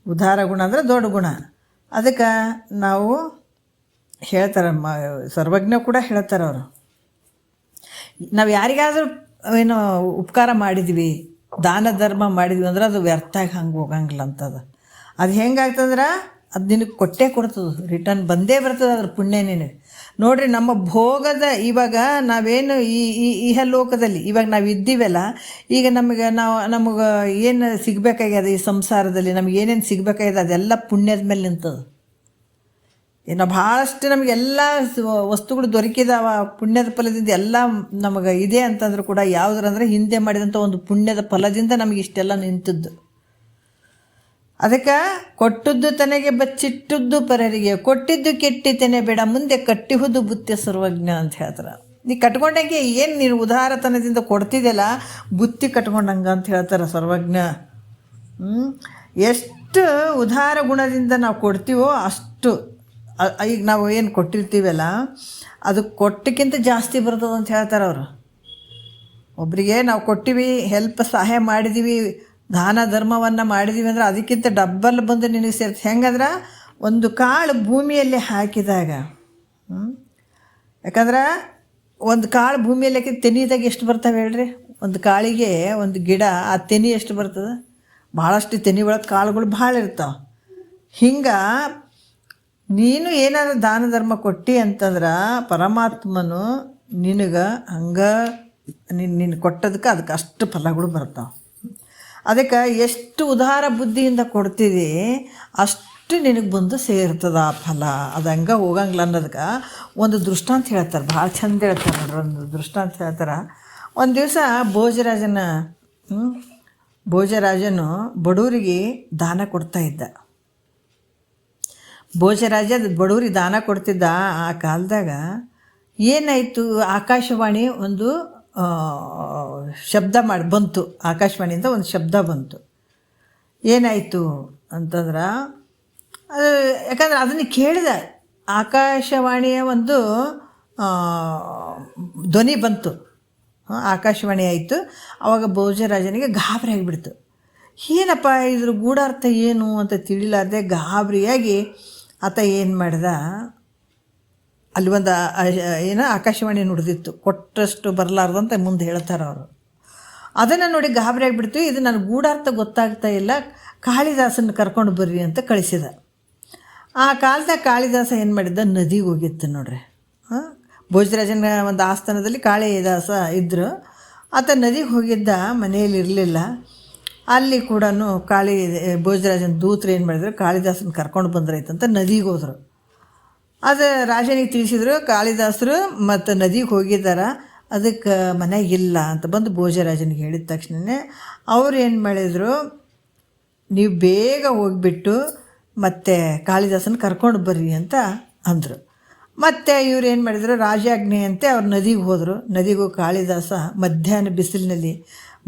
ಉದಾರ ಗುಣ ಅಂದರೆ ದೊಡ್ಡ ಗುಣ. ಅದಕ್ಕೆ ನಾವು ಹೇಳ್ತಾರೆ, ಸರ್ವಜ್ಞ ಕೂಡ ಹೇಳ್ತಾರೆ ಅವರು, ನಾವು ಯಾರಿಗಾದರೂ ಏನೋ ಉಪಕಾರ ಮಾಡಿದ್ವಿ, ದಾನ ಧರ್ಮ ಮಾಡಿದ್ವಿ ಅಂದ್ರೆ ಅದು ವ್ಯರ್ಥ ಆಗಿ ಹಂಗೆ ಹೋಗಂಗಿಲ್ಲ ಅಂತದು. ಅದು ಹೆಂಗಾಗ್ತಂದ್ರೆ ಅದು ನಿನಗೆ ಕೊಟ್ಟೇ ಕೊಡ್ತದೆ, ರಿಟರ್ನ್ ಬಂದೇ ಬರ್ತದೆ ಅದ್ರ ಪುಣ್ಯ ನಿನಗೆ. ನೋಡಿರಿ, ನಮ್ಮ ಭೋಗದ ಇವಾಗ ನಾವೇನು ಈ ಲೋಕದಲ್ಲಿ ಇವಾಗ ನಾವು ಇದ್ದೀವಲ್ಲ, ಈಗ ನಮಗೆ ಏನು ಸಿಗಬೇಕಾಗ್ಯದ ಈ ಸಂಸಾರದಲ್ಲಿ, ನಮಗೆ ಏನೇನು ಸಿಗಬೇಕಾಗ್ಯದ ಅದೆಲ್ಲ ಪುಣ್ಯದ ಮೇಲೆ ನಿಂತದೆ. ಇನ್ನು ಭಾಳಷ್ಟು ನಮಗೆಲ್ಲ ವಸ್ತುಗಳು ದೊರಕಿದಾವ ಪುಣ್ಯದ ಫಲದಿಂದ, ಎಲ್ಲ ನಮಗೆ ಇದೆ ಅಂತಂದ್ರೂ ಕೂಡ ಯಾವುದ್ರಂದ್ರೆ ಹಿಂದೆ ಮಾಡಿದಂಥ ಒಂದು ಪುಣ್ಯದ ಫಲದಿಂದ ನಮಗೆ ಇಷ್ಟೆಲ್ಲ ನಿಂತದ್ದು. ಅದಕ್ಕೆ ಕೊಟ್ಟದ್ದು ತನಗೆ ಬಚ್ಚಿಟ್ಟದ್ದು ಪರರಿಗೆ, ಕೊಟ್ಟಿದ್ದು ಕೆಟ್ಟಿತೇನೆ ಬೇಡ, ಮುಂದೆ ಕಟ್ಟಿಹುದು ಬುತ್ತಿ ಸರ್ವಜ್ಞ ಅಂತ ಹೇಳ್ತಾರೆ. ನೀ ಕಟ್ಕೊಂಡಂಗೆ ಏನು ನೀನು ಉದಾರತನದಿಂದ ಕೊಡ್ತಿದ್ದೆಲ್ಲ ಬುತ್ತಿ ಕಟ್ಕೊಂಡಂಗೆ ಅಂತ ಹೇಳ್ತಾರೆ ಸರ್ವಜ್ಞ. ಎಷ್ಟು ಉದಾರ ಗುಣದಿಂದ ನಾವು ಕೊಡ್ತೀವೋ ಅಷ್ಟು, ಈಗ ನಾವು ಏನು ಕೊಟ್ಟಿರ್ತೀವಲ್ಲ ಅದು ಕೊಟ್ಟಕ್ಕಿಂತ ಜಾಸ್ತಿ ಬರ್ತದೆ ಅಂತ ಹೇಳ್ತಾರೆ ಅವರು. ಒಬ್ಬರಿಗೆ ನಾವು ಕೊಟ್ಟಿವಿ, ಸಹಾಯ ಮಾಡಿದ್ದೀವಿ, ದಾನ ಧರ್ಮವನ್ನು ಮಾಡಿದ್ದೀವಿ ಅಂದ್ರೆ ಅದಕ್ಕಿಂತ ಡಬ್ಬಲ್ ಬಂದು ನಿನಗೆ ಸೇರ್ತು. ಹೆಂಗಂದ್ರೆ ಒಂದು ಕಾಳು ಭೂಮಿಯಲ್ಲಿ ಹಾಕಿದಾಗ, ಯಾಕಂದ್ರೆ ಒಂದು ಕಾಳು ಭೂಮಿಯಲ್ಲಿ ಹಾಕಿ ತೆನಿದಾಗ ಎಷ್ಟು ಬರ್ತವೆ ಹೇಳ್ರಿ? ಒಂದು ಕಾಳಿಗೆ ಒಂದು ಗಿಡ, ಆ ತೆನಿ ಎಷ್ಟು ಬರ್ತದೆ? ಭಾಳಷ್ಟು ತೆನಿ ಒಳಗೆ ಕಾಳುಗಳು ಭಾಳ ಇರ್ತಾವೆ. ಹಿಂಗೆ ನೀನು ಏನಾದರೂ ದಾನ ಧರ್ಮ ಕೊಟ್ಟಿ ಅಂತಂದ್ರೆ ಪರಮಾತ್ಮನು ನಿನಗೆ ಹಂಗೆ ನೀನು ಕೊಟ್ಟದಕ್ಕೆ ಅದಕ್ಕೆ ಅಷ್ಟು ಫಲಗಳು ಬರ್ತಾವೆ. ಅದಕ್ಕೆ ಎಷ್ಟು ಉದಾರ ಬುದ್ಧಿಯಿಂದ ಕೊಡ್ತಿದ್ದಿ ಅಷ್ಟು ನಿನಗೆ ಬಂದು ಸೇರ್ತದ ಆ ಫಲ. ಅದು ಹಂಗೆ ಹೋಗಂಗಿಲ್ಲ ಅನ್ನೋದಕ್ಕೆ ಒಂದು ದೃಷ್ಟಾಂತ ಹೇಳ್ತಾರೆ, ಭಾಳ ಚಂದ ಹೇಳ್ತಾರೆ ನೋಡ್ರಿ. ಒಂದು ದೃಷ್ಟಾಂತ ಹೇಳ್ತಾರೆ. ಒಂದು ದಿವಸ ಭೋಜರಾಜನು ಬಡವರಿಗೆ ದಾನ ಕೊಡ್ತಾಯಿದ್ದ. ಭೋಜರಾಜ ಬಡವರಿಗೆ ದಾನ ಕೊಡ್ತಿದ್ದ. ಆ ಕಾಲದಾಗ ಏನಾಯಿತು, ಆಕಾಶವಾಣಿ ಒಂದು ಶಬ್ದ ಬಂತು. ಆಕಾಶವಾಣಿಯಿಂದ ಒಂದು ಶಬ್ದ ಬಂತು. ಏನಾಯಿತು ಅಂತಂದ್ರೆ ಅದು, ಯಾಕಂದ್ರೆ ಅದನ್ನು ಕೇಳಿದ, ಆಕಾಶವಾಣಿಯ ಒಂದು ಧ್ವನಿ ಬಂತು, ಆಕಾಶವಾಣಿ ಆಯಿತು. ಆವಾಗ ಭೋಜರಾಜನಿಗೆ ಗಾಬರಿ ಆಗಿಬಿಡ್ತು. ಏನಪ್ಪ ಇದ್ರ ಗೂಢಾರ್ಥ ಏನು ಅಂತ ತಿಳಿಲಾರ್ದೆ ಗಾಬರಿಯಾಗಿ ಆತ ಏನು ಮಾಡ್ದ, ಅಲ್ಲಿ ಒಂದು ಆಕಾಶವಾಣಿ ನುಡಿದಿತ್ತು, ಕೊಟ್ಟಷ್ಟು ಬರಲಾರ್ದಂತ ಮುಂದೆ ಹೇಳ್ತಾರೆ ಅವರು. ಅದನ್ನು ನೋಡಿ ಗಾಬರಿ ಆಗಿಬಿಡ್ತು. ಇದು ನನಗೆ ಗೂಢಾರ್ಥ ಗೊತ್ತಾಗ್ತಾ ಇಲ್ಲ, ಕಾಳಿದಾಸನ ಕರ್ಕೊಂಡು ಬರ್ರಿ ಅಂತ ಕಳಿಸಿದ. ಆ ಕಾಲದಾಗ ಕಾಳಿದಾಸ ಏನು ಮಾಡಿದ್ದ, ನದಿಗೆ ಹೋಗಿತ್ತು ನೋಡ್ರಿ. ಭೋಜರಾಜನ ಒಂದು ಆಸ್ಥಾನದಲ್ಲಿ ಕಾಳಿದಾಸ ಇದ್ದರು. ಆತ ನದಿಗೆ ಹೋಗಿದ್ದ, ಮನೆಯಲ್ಲಿ ಇರಲಿಲ್ಲ. ಅಲ್ಲಿ ಕೂಡ ಭೋಜರಾಜನ ದೂತರು ಏನು ಮಾಡಿದ್ರು, ಕಾಳಿದಾಸನ ಕರ್ಕೊಂಡು ಬಂದ್ರೈತಂತ ನದಿಗೆ ಹೋದರು. ಅದು ರಾಜನಿಗೆ ತಿಳಿಸಿದ್ರು. ಕಾಳಿದಾಸರು ಮತ್ತು ನದಿಗೆ ಹೋಗಿದ್ದಾರೆ, ಅದಕ್ಕೆ ಮನೆಯಾಗಿಲ್ಲ ಅಂತ ಬಂದು ಭೋಜರಾಜನಿಗೆ ಹೇಳಿದ ತಕ್ಷಣವೇ ಅವ್ರು ಏನು ಮಾಡಿದರು, ನೀವು ಬೇಗ ಹೋಗಿಬಿಟ್ಟು ಮತ್ತು ಕಾಳಿದಾಸನ ಕರ್ಕೊಂಡು ಬರ್ರಿ ಅಂತ ಅಂದರು. ಮತ್ತು ಇವ್ರು ಏನು ಮಾಡಿದರು, ರಾಜಾಜ್ಞೆಯಂತೆ ಅವ್ರು ನದಿಗೆ ಹೋದರು. ನದಿಗೂ ಕಾಳಿದಾಸ ಮಧ್ಯಾಹ್ನ ಬಿಸಿಲಿನಲ್ಲಿ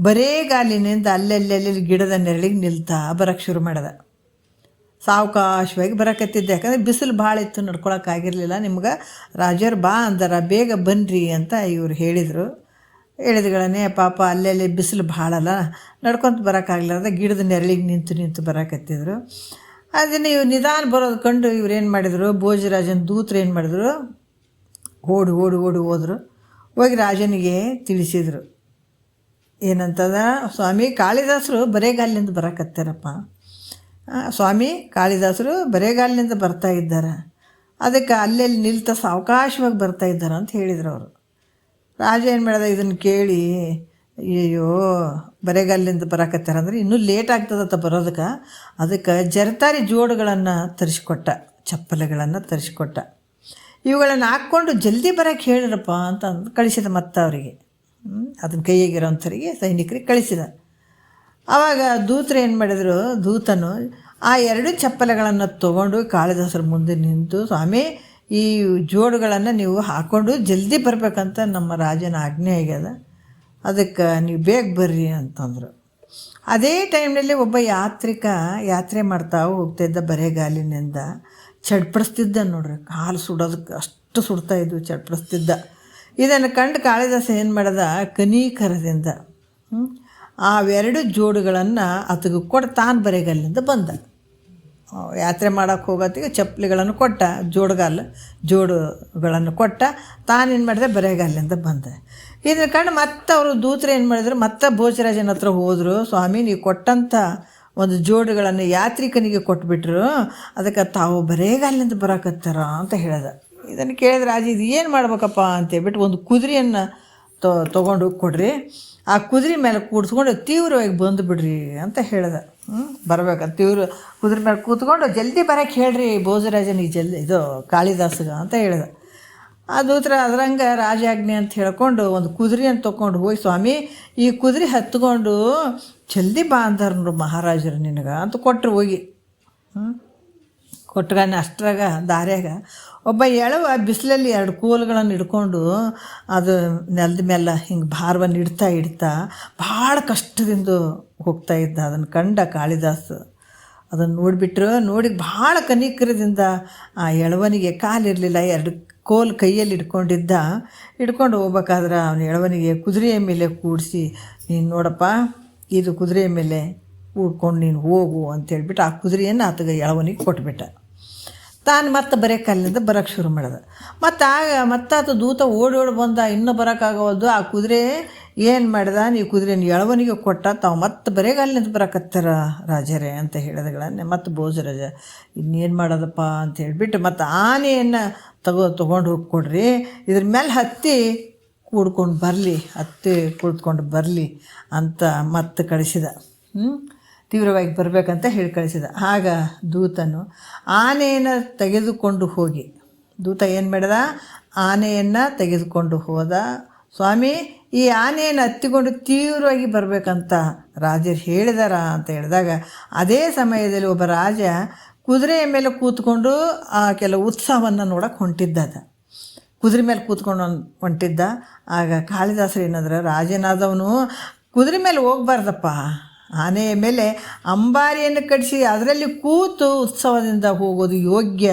ಬರೇಗಾಲಿನಿಂದ ಅಲ್ಲೆಲ್ಲೆಲ್ಲಿ ಗಿಡದ ನೆರಳಿಗೆ ನಿಲ್ತಾ ಬರೋಕ್ಕೆ ಶುರು ಮಾಡಿದ. ಸಾವಕಾಶವಾಗಿ ಬರಕತ್ತಿದ್ದೆ, ಯಾಕಂದರೆ ಬಿಸಿಲು ಭಾಳ ಇತ್ತು, ನಡ್ಕೊಳಕ್ಕಾಗಿರಲಿಲ್ಲ. ನಿಮ್ಗೆ ರಾಜರು ಬಾ ಅಂದಾರ, ಬೇಗ ಬನ್ನಿರಿ ಅಂತ ಇವ್ರು ಹೇಳಿದರು. ಹೇಳಿದ್ಗಳನ್ನೇ ಪಾಪ ಅಲ್ಲೆಲ್ಲಿ ಬಿಸಿಲು ಭಾಳಲ್ಲ, ನಡ್ಕೊತ ಬರೋಕ್ಕಾಗಲಾರ್ದ ಗಿಡದ ನೆರಳಿಗೆ ನಿಂತು ಬರಕತ್ತಿದ್ರು. ಅದನ್ನು ಇವ್ರು ನಿಧಾನ ಬರೋದು ಕಂಡು ಇವ್ರು ಏನು ಮಾಡಿದರು, ಭೋಜರಾಜನ ದೂತರು ಏನು ಮಾಡಿದ್ರು, ಓಡಿ ಹೋದರು. ಹೋಗಿ ರಾಜನಿಗೆ ತಿಳಿಸಿದರು. ಏನಂತದ, ಸ್ವಾಮಿ ಕಾಳಿದಾಸರು ಬರೇಗಾಲಿನಿಂದ ಬರಕತ್ತಾರಪ್ಪ, ಸ್ವಾಮಿ ಕಾಳಿದಾಸರು ಬರೇಗಾಲಿನಿಂದ ಬರ್ತಾ ಇದ್ದಾರೆ, ಅದಕ್ಕೆ ಅಲ್ಲೆಲ್ಲಿ ನಿಲ್ತಾ ಸಾವಕಾಶವಾಗಿ ಬರ್ತಾ ಇದ್ದಾರೆ ಅಂತ ಹೇಳಿದರು ಅವರು. ರಾಜ ಏನು ಮಾಡಿದ, ಇದನ್ನು ಕೇಳಿ ಅಯ್ಯೋ ಬರೇಗಾಲಿನಿಂದ ಬರಕತ್ತಾರ ಅಂದರೆ ಇನ್ನೂ ಲೇಟ್ ಆಗ್ತದತ್ತ ಬರೋದಕ್ಕೆ, ಅದಕ್ಕೆ ಜರತಾರಿ ಜೋಡುಗಳನ್ನು ತರಿಸ್ಕೊಟ್ಟ, ಚಪ್ಪಲಿಗಳನ್ನು ತರಿಸ್ಕೊಟ್ಟ. ಇವುಗಳನ್ನು ಹಾಕ್ಕೊಂಡು ಜಲ್ದಿ ಬರೋಕ್ಕೆ ಹೇಳಿರಪ್ಪ ಅಂತ ಕಳಿಸಿದ ಮತ್ತೆ ಅವರಿಗೆ, ಅದನ್ನ ಕೈಯಾಗಿರೋಂಥವ್ರಿಗೆ ಸೈನಿಕರಿಗೆ ಕಳಿಸಿದ. ಆವಾಗ ದೂತರು ಏನು ಮಾಡಿದರು, ದೂತನು ಆ 2 ಚಪ್ಪಲಿಗಳನ್ನು ತೊಗೊಂಡು ಕಾಳಿದಾಸರ ಮುಂದೆ ನಿಂತು, ಸ್ವಾಮಿ ಈ ಜೋಡುಗಳನ್ನು ನೀವು ಹಾಕ್ಕೊಂಡು ಜಲ್ದಿ ಬರಬೇಕಂತ ನಮ್ಮ ರಾಜನ ಆಜ್ಞೆ ಆಗ್ಯದ, ಅದಕ್ಕೆ ನೀವು ಬೇಗ ಬರ್ರಿ ಅಂತಂದರು. ಅದೇ ಟೈಮ್ನಲ್ಲಿ ಒಬ್ಬ ಯಾತ್ರೆ ಮಾಡ್ತಾ ಹೋಗ್ತಾಯಿದ್ದ, ಬರೇಗಾಲಿನಿಂದ ಚಡ್ಪಡಿಸ್ತಿದ್ದ ನೋಡ್ರಿ, ಕಾಲು ಸುಡೋದಕ್ಕೆ ಅಷ್ಟು ಸುಡ್ತಾಯಿದ್ವು, ಚಡ್ಪಡಿಸ್ತಿದ್ದ. ಇದನ್ನು ಕಂಡು ಕಾಳಿದಾಸ ಏನು ಮಾಡ್ದ, ಕನೀಕರದಿಂದ ಅವೆರಡು ಜೋಡುಗಳನ್ನು ಆತಗೆ ಕೊಟ್ಟು ತಾನು ಬರೇಗಾಲಿನಿಂದ ಬಂದ. ಯಾತ್ರೆ ಮಾಡೋಕ್ಕೆ ಹೋಗೋತ್ತಿಗೆ ಚಪ್ಪಲಿಗಳನ್ನು ಕೊಟ್ಟ, ಜೋಡುಗಳನ್ನು ಕೊಟ್ಟ, ತಾನೇನು ಮಾಡಿದೆ ಬರೇಗಾಲಿನಿಂದ ಬಂದ. ಇದನ್ನು ಕಂಡು ಮತ್ತೆ ಅವರು ದೂತರು ಏನು ಮಾಡಿದ್ರು, ಮತ್ತೆ ಭೋಜರಾಜನ ಹತ್ರ ಹೋದರು. ಸ್ವಾಮಿ ನೀವು ಕೊಟ್ಟಂಥ ಒಂದು ಜೋಡುಗಳನ್ನು ಯಾತ್ರಿಕನಿಗೆ ಕೊಟ್ಬಿಟ್ರು, ಅದಕ್ಕೆ ತಾವು ಬರೇಗಾಲಿನಿಂದ ಬರಕತ್ತಾರ ಅಂತ ಹೇಳ್ದ. ಇದನ್ನು ಕೇಳಿದ ರಾಜ ಇದು ಏನು ಮಾಡ್ಬೇಕಪ್ಪ ಅಂತೇಳ್ಬಿಟ್ಟು ಒಂದು ಕುದುರೆಯನ್ನು ತೊಗೊಂಡು ಕೊಡ್ರಿ, ಆ ಕುದುರೆ ಮೇಲೆ ಕೂಡಿಸ್ಕೊಂಡು ತೀವ್ರವಾಗಿ ಬಂದು ಬಿಡ್ರಿ ಅಂತ ಹೇಳ್ದೆ. ಬರ್ಬೇಕಂತ ಕುದುರೆ ಮೇಲೆ ಕೂತ್ಕೊಂಡು ಜಲ್ದಿ ಬರೋಕ್ಕೆ ಹೇಳ್ರಿ ಭೋಜರಾಜನಿಗೆ, ಇದು ಕಾಳಿದಾಸಗೆ ಅಂತ ಹೇಳ್ದೆ. ಆ ದೂತರ ಅದರಂಗೆ ರಾಜಾಜ್ಞೆ ಅಂತ ಹೇಳ್ಕೊಂಡು ಒಂದು ಕುದುರೆಯನ್ನು ತೊಗೊಂಡು ಹೋಗಿ, ಸ್ವಾಮಿ ಈ ಕುದುರೆ ಹತ್ಕೊಂಡು ಜಲ್ದಿ ಬಾ ಅಂದಾರ ನೋಡು ಮಹಾರಾಜರು ನಿನಗೆ ಅಂತ ಕೊಟ್ಟರು. ಹೋಗಿ ಕೊಟ್ಟಗನ್ನ ಅಷ್ಟರಾಗ ದಾರ್ಯಾಗ ಒಬ್ಬ ಎಳವ ಬಿಸಿಲಲ್ಲಿ 2 ಕೋಲುಗಳನ್ನು ಹಿಡ್ಕೊಂಡು ಅದು ನೆಲದ ಮೇಲೆ ಹಿಂಗೆ ಭಾರವನ್ನು ಇಡ್ತಾ ಭಾಳ ಕಷ್ಟದಿಂದ ಹೋಗ್ತಾ ಇದ್ದ. ಅದನ್ನು ಕಂಡ ಕಾಳಿದಾಸ ಅದನ್ನು ನೋಡಿ ಭಾಳ ಕನಿಕರದಿಂದ ಆ ಎಳವನಿಗೆ ಕಾಲಿರಲಿಲ್ಲ, 2 ಕೋಲು ಕೈಯಲ್ಲಿ ಹಿಡ್ಕೊಂಡು ಹೋಗ್ಬೇಕಾದ್ರೆ ಅವನ ಎಳವನಿಗೆ ಕುದುರೆಯ ಮೇಲೆ ಕೂಡಿಸಿ, ನೀನು ನೋಡಪ್ಪ ಇದು ಕುದುರೆಯ ಮೇಲೆ ಕೂಡ್ಕೊಂಡು ನೀನು ಹೋಗು ಅಂತೇಳ್ಬಿಟ್ಟು ಆ ಕುದುರೆಯನ್ನು ಆತಗೆ ಎಳವನಿಗೆ ಕೊಟ್ಬಿಟ್ಟ. ತಾನು ಮತ್ತೆ ಬರೇಗಾಲಿನಿಂದ ಬರೋಕ್ಕೆ ಶುರು ಮಾಡಿದ. ಮತ್ತು ಆತ ದೂತ ಓಡಿ ಬಂದ, ಇನ್ನೂ ಬರೋಕ್ಕಾಗೋದು. ಆ ಕುದುರೆ ಏನು ಮಾಡ್ದ, ನೀವು ಕುದುರೆನ ಎಳವನಿಗೆ ಕೊಟ್ಟ, ತಾವು ಮತ್ತೆ ಬರೇಗಾಲಿನಿಂದ ಬರಕತ್ತಾರ ರಾಜರೇ ಅಂತ ಹೇಳಿದಗಳನ್ನೇ ಮತ್ತೆ ಭೋಜರಾಜ ಇನ್ನೇನು ಮಾಡೋದಪ್ಪ ಅಂತ ಹೇಳ್ಬಿಟ್ಟು ಮತ್ತು ಆನೆಯನ್ನು ತೊಗೊಂಡು ಹೋಗಿ ಕೊಡ್ರಿ, ಇದ್ರ ಮೇಲೆ ಹತ್ತಿ ಕುಳಿತ್ಕೊಂಡು ಬರಲಿ ಅಂತ ಮತ್ತೆ ಕಳಿಸಿದ. ತೀವ್ರವಾಗಿ ಬರಬೇಕಂತ ಹೇಳಿ ಕಳಿಸಿದ. ಆಗ ದೂತನು ಆನೆಯನ್ನು ತೆಗೆದುಕೊಂಡು ಹೋಗಿ, ದೂತ ಏನು ಮಾಡಿದ, ಆನೆಯನ್ನು ತೆಗೆದುಕೊಂಡು ಹೋದ. ಸ್ವಾಮಿ ಈ ಆನೆಯನ್ನು ಹತ್ತಿಕೊಂಡು ತೀವ್ರವಾಗಿ ಬರಬೇಕಂತ ರಾಜರು ಹೇಳಿದಾರ ಅಂತ ಹೇಳಿದಾಗ, ಅದೇ ಸಮಯದಲ್ಲಿ ಒಬ್ಬ ರಾಜ ಕುದುರೆಯ ಮೇಲೆ ಕೂತ್ಕೊಂಡು ಆ ಕೆಲವು ಉತ್ಸವವನ್ನು ನೋಡೋಕೆ ಹೊಂಟಿದ್ದ. ಕುದುರೆ ಮೇಲೆ ಕೂತ್ಕೊಂಡು ಹೊಂಟಿದ್ದ. ಆಗ ಕಾಳಿದಾಸರು ಏನಾದ್ರೆ, ರಾಜನಾದವನು ಕುದುರೆ ಮೇಲೆ ಹೋಗ್ಬಾರ್ದಪ್ಪ, ಆನೆಯ ಮೇಲೆ ಅಂಬಾರಿಯನ್ನು ಕಟ್ಟಿಸಿ ಅದರಲ್ಲಿ ಕೂತು ಉತ್ಸವದಿಂದ ಹೋಗೋದು ಯೋಗ್ಯ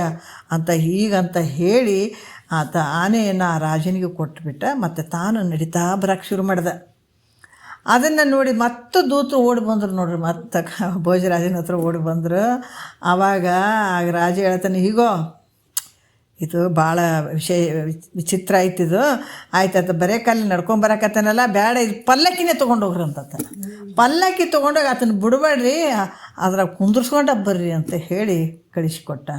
ಅಂತ ಹೀಗಂತ ಹೇಳಿ ಆತ ಆನೆಯನ್ನು ಆ ರಾಜನಿಗೆ ಕೊಟ್ಟುಬಿಟ್ಟ. ಮತ್ತು ತಾನು ನಡೀತಾ ಬರೋಕ್ಕೆ ಶುರು ಮಾಡಿದ. ಅದನ್ನು ನೋಡಿ ಮತ್ತೆ ದೂತರು ಓಡಿ ಬಂದರು ನೋಡ್ರಿ, ಮತ್ತೆ ಭೋಜರಾಜನ ಹತ್ರ ಓಡಿ ಬಂದರು. ಆವಾಗ ರಾಜ ಹೇಳ್ತಾನೆ, ಹೀಗೋ ಇದು ಭಾಳ ವಿಚಿತ್ರ ಆಯ್ತಿದು, ಆಯ್ತಾಯ್ತು ಬರೇಕಾಲಿ ನಡ್ಕೊಂಬರಕತ್ತಾನಲ್ಲ, ಬೇಡ ಇದು ಪಲ್ಲಕ್ಕಿನೇ ತೊಗೊಂಡೋಗ್ರಿ ಅಂತ. ಪಲ್ಲಕ್ಕಿ ತೊಗೊಂಡೋಗಿ ಆತನ ಬಿಡಬೇಡ್ರಿ, ಅದ್ರಾಗ ಕುಂದ್ರಿಸ್ಕೊಂಡ ಬರ್ರಿ ಅಂತ ಹೇಳಿ ಕಳಿಸಿಕೊಟ್ಟ.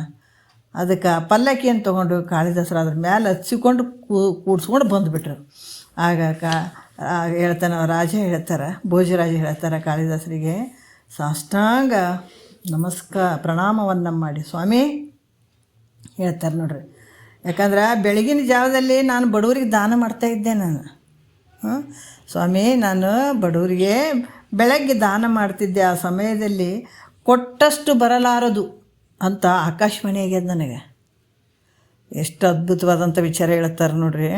ಅದಕ್ಕೆ ಆ ಪಲ್ಲಕ್ಕಿಯನ್ನು ತೊಗೊಂಡು ಕಾಳಿದಾಸರು ಅದ್ರ ಮೇಲೆ ಹಚ್ಚಿಕೊಂಡು ಕೂಡಿಸ್ಕೊಂಡು ಬಂದುಬಿಟ್ರು. ಆಗ ಹೇಳ್ತಾನೆ ರಾಜ ಹೇಳ್ತಾರೆ, ಭೋಜರಾಜ ಹೇಳ್ತಾರೆ ಕಾಳಿದಾಸರಿಗೆ, ಸಾಷ್ಟಾಂಗ ಪ್ರಣಾಮವನ್ನು ಮಾಡಿ, ಸ್ವಾಮಿ ಹೇಳ್ತಾರೆ ನೋಡ್ರಿ, ಯಾಕಂದ್ರೆ ಬೆಳಗಿನ ಜಾವದಲ್ಲಿ ನಾನು ಬಡವರಿಗೆ ದಾನ ಮಾಡ್ತಾಯಿದ್ದೆ ನಾನು. ಸ್ವಾಮಿ, ನಾನು ಬಡವರಿಗೆ ಬೆಳಗ್ಗೆ ದಾನ ಮಾಡ್ತಿದ್ದೆ. ಆ ಸಮಯದಲ್ಲಿ ಕೊಟ್ಟಷ್ಟು ಬರಲಾರದು ಅಂತ ಆಕಾಶವಾಣಿ ಆಗ್ಯದ ನನಗೆ. ಎಷ್ಟು ಅದ್ಭುತವಾದಂಥ ವಿಚಾರ ಹೇಳ್ತಾರೆ ನೋಡ್ರಿ.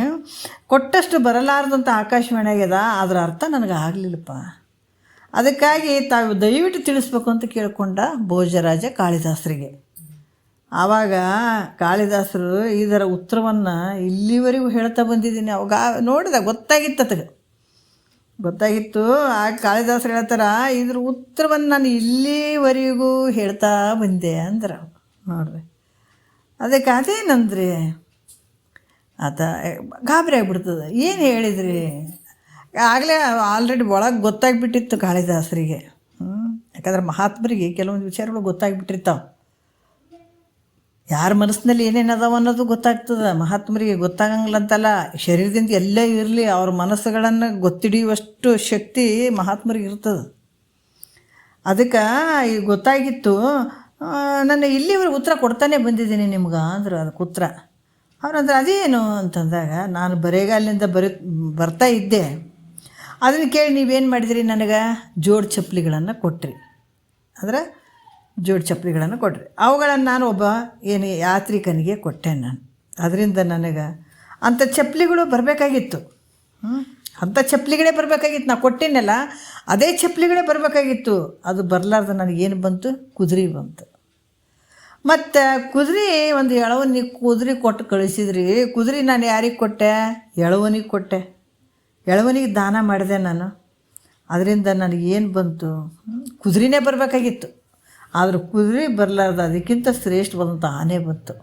ಕೊಟ್ಟಷ್ಟು ಬರಲಾರದಂಥ ಆಕಾಶವಾಣಿ ಆಗ್ಯದ. ಅದರ ಅರ್ಥ ನನಗೆ ಆಗಲಿಲ್ಲಪ್ಪ. ಅದಕ್ಕಾಗಿ ತಾವು ದಯವಿಟ್ಟು ತಿಳಿಸ್ಬೇಕು ಅಂತ ಕೇಳ್ಕೊಂಡ ಭೋಜರಾಜ ಕಾಳಿದಾಸರಿಗೆ. ಆವಾಗ ಕಾಳಿದಾಸರು ಇದರ ಉತ್ತರವನ್ನು ಇಲ್ಲಿವರೆಗೂ ಹೇಳ್ತಾ ಬಂದಿದ್ದೀನಿ. ಅವಾಗ ನೋಡಿದ ಗೊತ್ತಾಗಿತ್ತು. ಆ ಕಾಳಿದಾಸರು ಹೇಳ್ತಾರ, ಇದ್ರ ಉತ್ತರವನ್ನು ನಾನು ಇಲ್ಲಿವರೆಗೂ ಹೇಳ್ತಾ ಬಂದೆ ಅಂದ್ರೆ ನೋಡ್ರಿ. ಅದಕ್ಕೆ ಅದೇನಂದ್ರಿ ಆತ ಗಾಬರಿ ಆಗ್ಬಿಡ್ತದೆ. ಏನು ಹೇಳಿದ್ರಿ? ಆಗಲೇ ಆಲ್ರೆಡಿ ಒಳಗೆ ಗೊತ್ತಾಗ್ಬಿಟ್ಟಿತ್ತು ಕಾಳಿದಾಸರಿಗೆ. ಯಾಕಂದ್ರೆ ಮಹಾತ್ಮರಿಗೆ ಕೆಲವೊಂದು ವಿಚಾರಗಳು ಗೊತ್ತಾಗ್ಬಿಟ್ಟಿರ್ತಾವೆ. ಯಾರ ಮನಸ್ಸಿನಲ್ಲಿ ಏನೇನು ಅದಾವ ಅನ್ನೋದು ಗೊತ್ತಾಗ್ತದೆ. ಮಹಾತ್ಮರಿಗೆ ಗೊತ್ತಾಗಂಗಿಲ್ಲ ಅಂತಲ್ಲ, ಶರೀರದಿಂದ ಎಲ್ಲೇ ಇರಲಿ ಅವ್ರ ಮನಸ್ಸುಗಳನ್ನು ಗೊತ್ತಿಡಿಯುವಷ್ಟು ಶಕ್ತಿ ಮಹಾತ್ಮರಿಗೆ ಇರ್ತದೆ. ಅದಕ್ಕೆ ಈಗ ಗೊತ್ತಾಗಿತ್ತು. ನಾನು ಇಲ್ಲಿವರೆಗೆ ಉತ್ತರ ಕೊಡ್ತಾನೆ ಬಂದಿದ್ದೀನಿ ನಿಮ್ಗೆ ಅಂದ್ರೆ ಅದಕ್ಕೆ ಉತ್ತರ. ಅವ್ರಂದ್ರೆ ಅದೇನು ಅಂತಂದಾಗ, ನಾನು ಬರೆಗಾಲಿನಿಂದ ಬರ್ತಾ ಇದ್ದೆ. ಅದನ್ನು ಕೇಳಿ ನೀವೇನು ಮಾಡಿದಿರಿ? ನನಗೆ ಜೋಡು ಚಪ್ಪಲಿಗಳನ್ನು ಕೊಟ್ರಿ. ಅಂದ್ರೆ ಜೋಡು ಚಪ್ಪಲಿಗಳನ್ನು ಕೊಟ್ರಿ. ಅವುಗಳನ್ನು ನಾನು ಒಬ್ಬ ಯಾತ್ರಿಕನಿಗೆ ಕೊಟ್ಟೆ. ನಾನು ಅದರಿಂದ ನನಗೆ ಅಂಥ ಚಪ್ಪಲಿಗಳು ಬರಬೇಕಾಗಿತ್ತು. ಅಂಥ ಚಪ್ಪಲಿಗಳೇ ಬರಬೇಕಾಗಿತ್ತು. ನಾನು ಕೊಟ್ಟಿನಲ್ಲ ಅದೇ ಚಪ್ಪಲಿಗಳೇ ಬರಬೇಕಾಗಿತ್ತು. ಅದು ಬರಲಾರ್ದು ನನಗೇನು ಬಂತು? ಕುದುರೆ ಬಂತು. ಮತ್ತು ಕುದುರೆ ಒಂದು ಕುದುರೆ ಕೊಟ್ಟು ಕಳಿಸಿದ್ರಿ. ಕುದುರೆ ನಾನು ಯಾರಿಗೆ ಕೊಟ್ಟೆ? ಎಳವನಿಗೆ ಕೊಟ್ಟೆ. ಎಳವನಿಗೆ ದಾನ ಮಾಡಿದೆ ನಾನು. ಅದರಿಂದ ನನಗೇನು ಬಂತು? ಕುದುರೆನೇ ಬರಬೇಕಾಗಿತ್ತು. ಆದರೂ ಕುದುರೆ ಬರಲಾರ್ದು ಅದಕ್ಕಿಂತ ಶ್ರೇಷ್ಠವಾದಂಥ ಆನೆ ಬಂತು.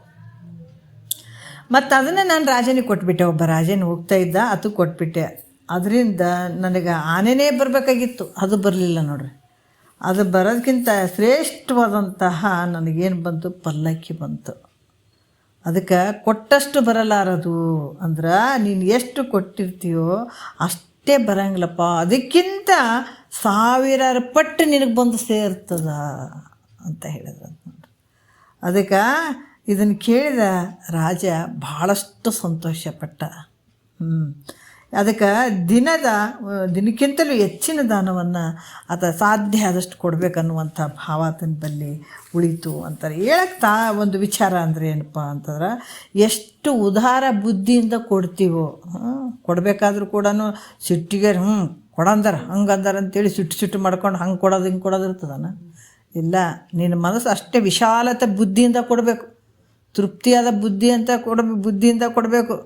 ಮತ್ತು ಅದನ್ನು ನಾನು ರಾಜನಿಗೆ ಕೊಟ್ಬಿಟ್ಟೆ. ಒಬ್ಬ ರಾಜನ ಹೋಗ್ತಾ ಇದ್ದ, ಅದು ಕೊಟ್ಬಿಟ್ಟೆ. ಅದರಿಂದ ನನಗೆ ಆನೆನೇ ಬರಬೇಕಾಗಿತ್ತು. ಅದು ಬರಲಿಲ್ಲ ನೋಡ್ರಿ. ಅದು ಬರೋದಕ್ಕಿಂತ ಶ್ರೇಷ್ಠವಾದಂತಹ ನನಗೇನು ಬಂತು? ಪಲ್ಲಕ್ಕಿ ಬಂತು. ಅದಕ್ಕೆ ಕೊಟ್ಟಷ್ಟು ಬರಲಾರದು ಅಂದ್ರೆ ನೀನು ಎಷ್ಟು ಕೊಟ್ಟಿರ್ತೀಯೋ ಅಷ್ಟೇ ಬರಂಗಿಲ್ಲಪ್ಪ, ಅದಕ್ಕಿಂತ ಸಾವಿರಾರು ಪಟ್ಟು ನಿನಗೆ ಬಂದು ಸೇರ್ತದ ಅಂತ ಹೇಳಿದ್ರು. ಅದಕ್ಕೆ ಇದನ್ನು ಕೇಳಿದ ರಾಜ ಭಾಳಷ್ಟು ಸಂತೋಷಪಟ್ಟ. ಅದಕ್ಕೆ ದಿನಕ್ಕಿಂತಲೂ ಹೆಚ್ಚಿನ ದಾನವನ್ನು ಆತ ಸಾಧ್ಯ ಆದಷ್ಟು ಕೊಡಬೇಕನ್ನುವಂಥ ಭಾವ ಆತನಲ್ಲಿ ಉಳಿತು ಅಂತಾರೆ. ಹೇಳಕ್ಕೆ ಒಂದು ವಿಚಾರ ಅಂದರೆ ಏನಪ್ಪ ಅಂತಂದ್ರೆ, ಎಷ್ಟು ಉದಾರ ಬುದ್ಧಿಯಿಂದ ಕೊಡ್ತೀವೋ. ಕೊಡಬೇಕಾದ್ರೂ ಕೂಡ ಸಿಟ್ಟಿಗೆ ಕೊಡಂದಾರ ಹಂಗಂದಾರ ಅಂತೇಳಿ ಸಿಟ್ಟು ಮಾಡ್ಕೊಂಡು ಹಂಗೆ ಕೊಡೋದು ಹಿಂಗೆ ಕೊಡೋದು ಇರ್ತದನ? ಇಲ್ಲ, ನಿನ್ನ ಮನಸ್ಸು ಅಷ್ಟೇ ವಿಶಾಲತೆ ಬುದ್ಧಿಯಿಂದ ಕೊಡಬೇಕು. ತೃಪ್ತಿಯಾದ ಬುದ್ಧಿಯಿಂದ ಕೊಡಬೇಕು.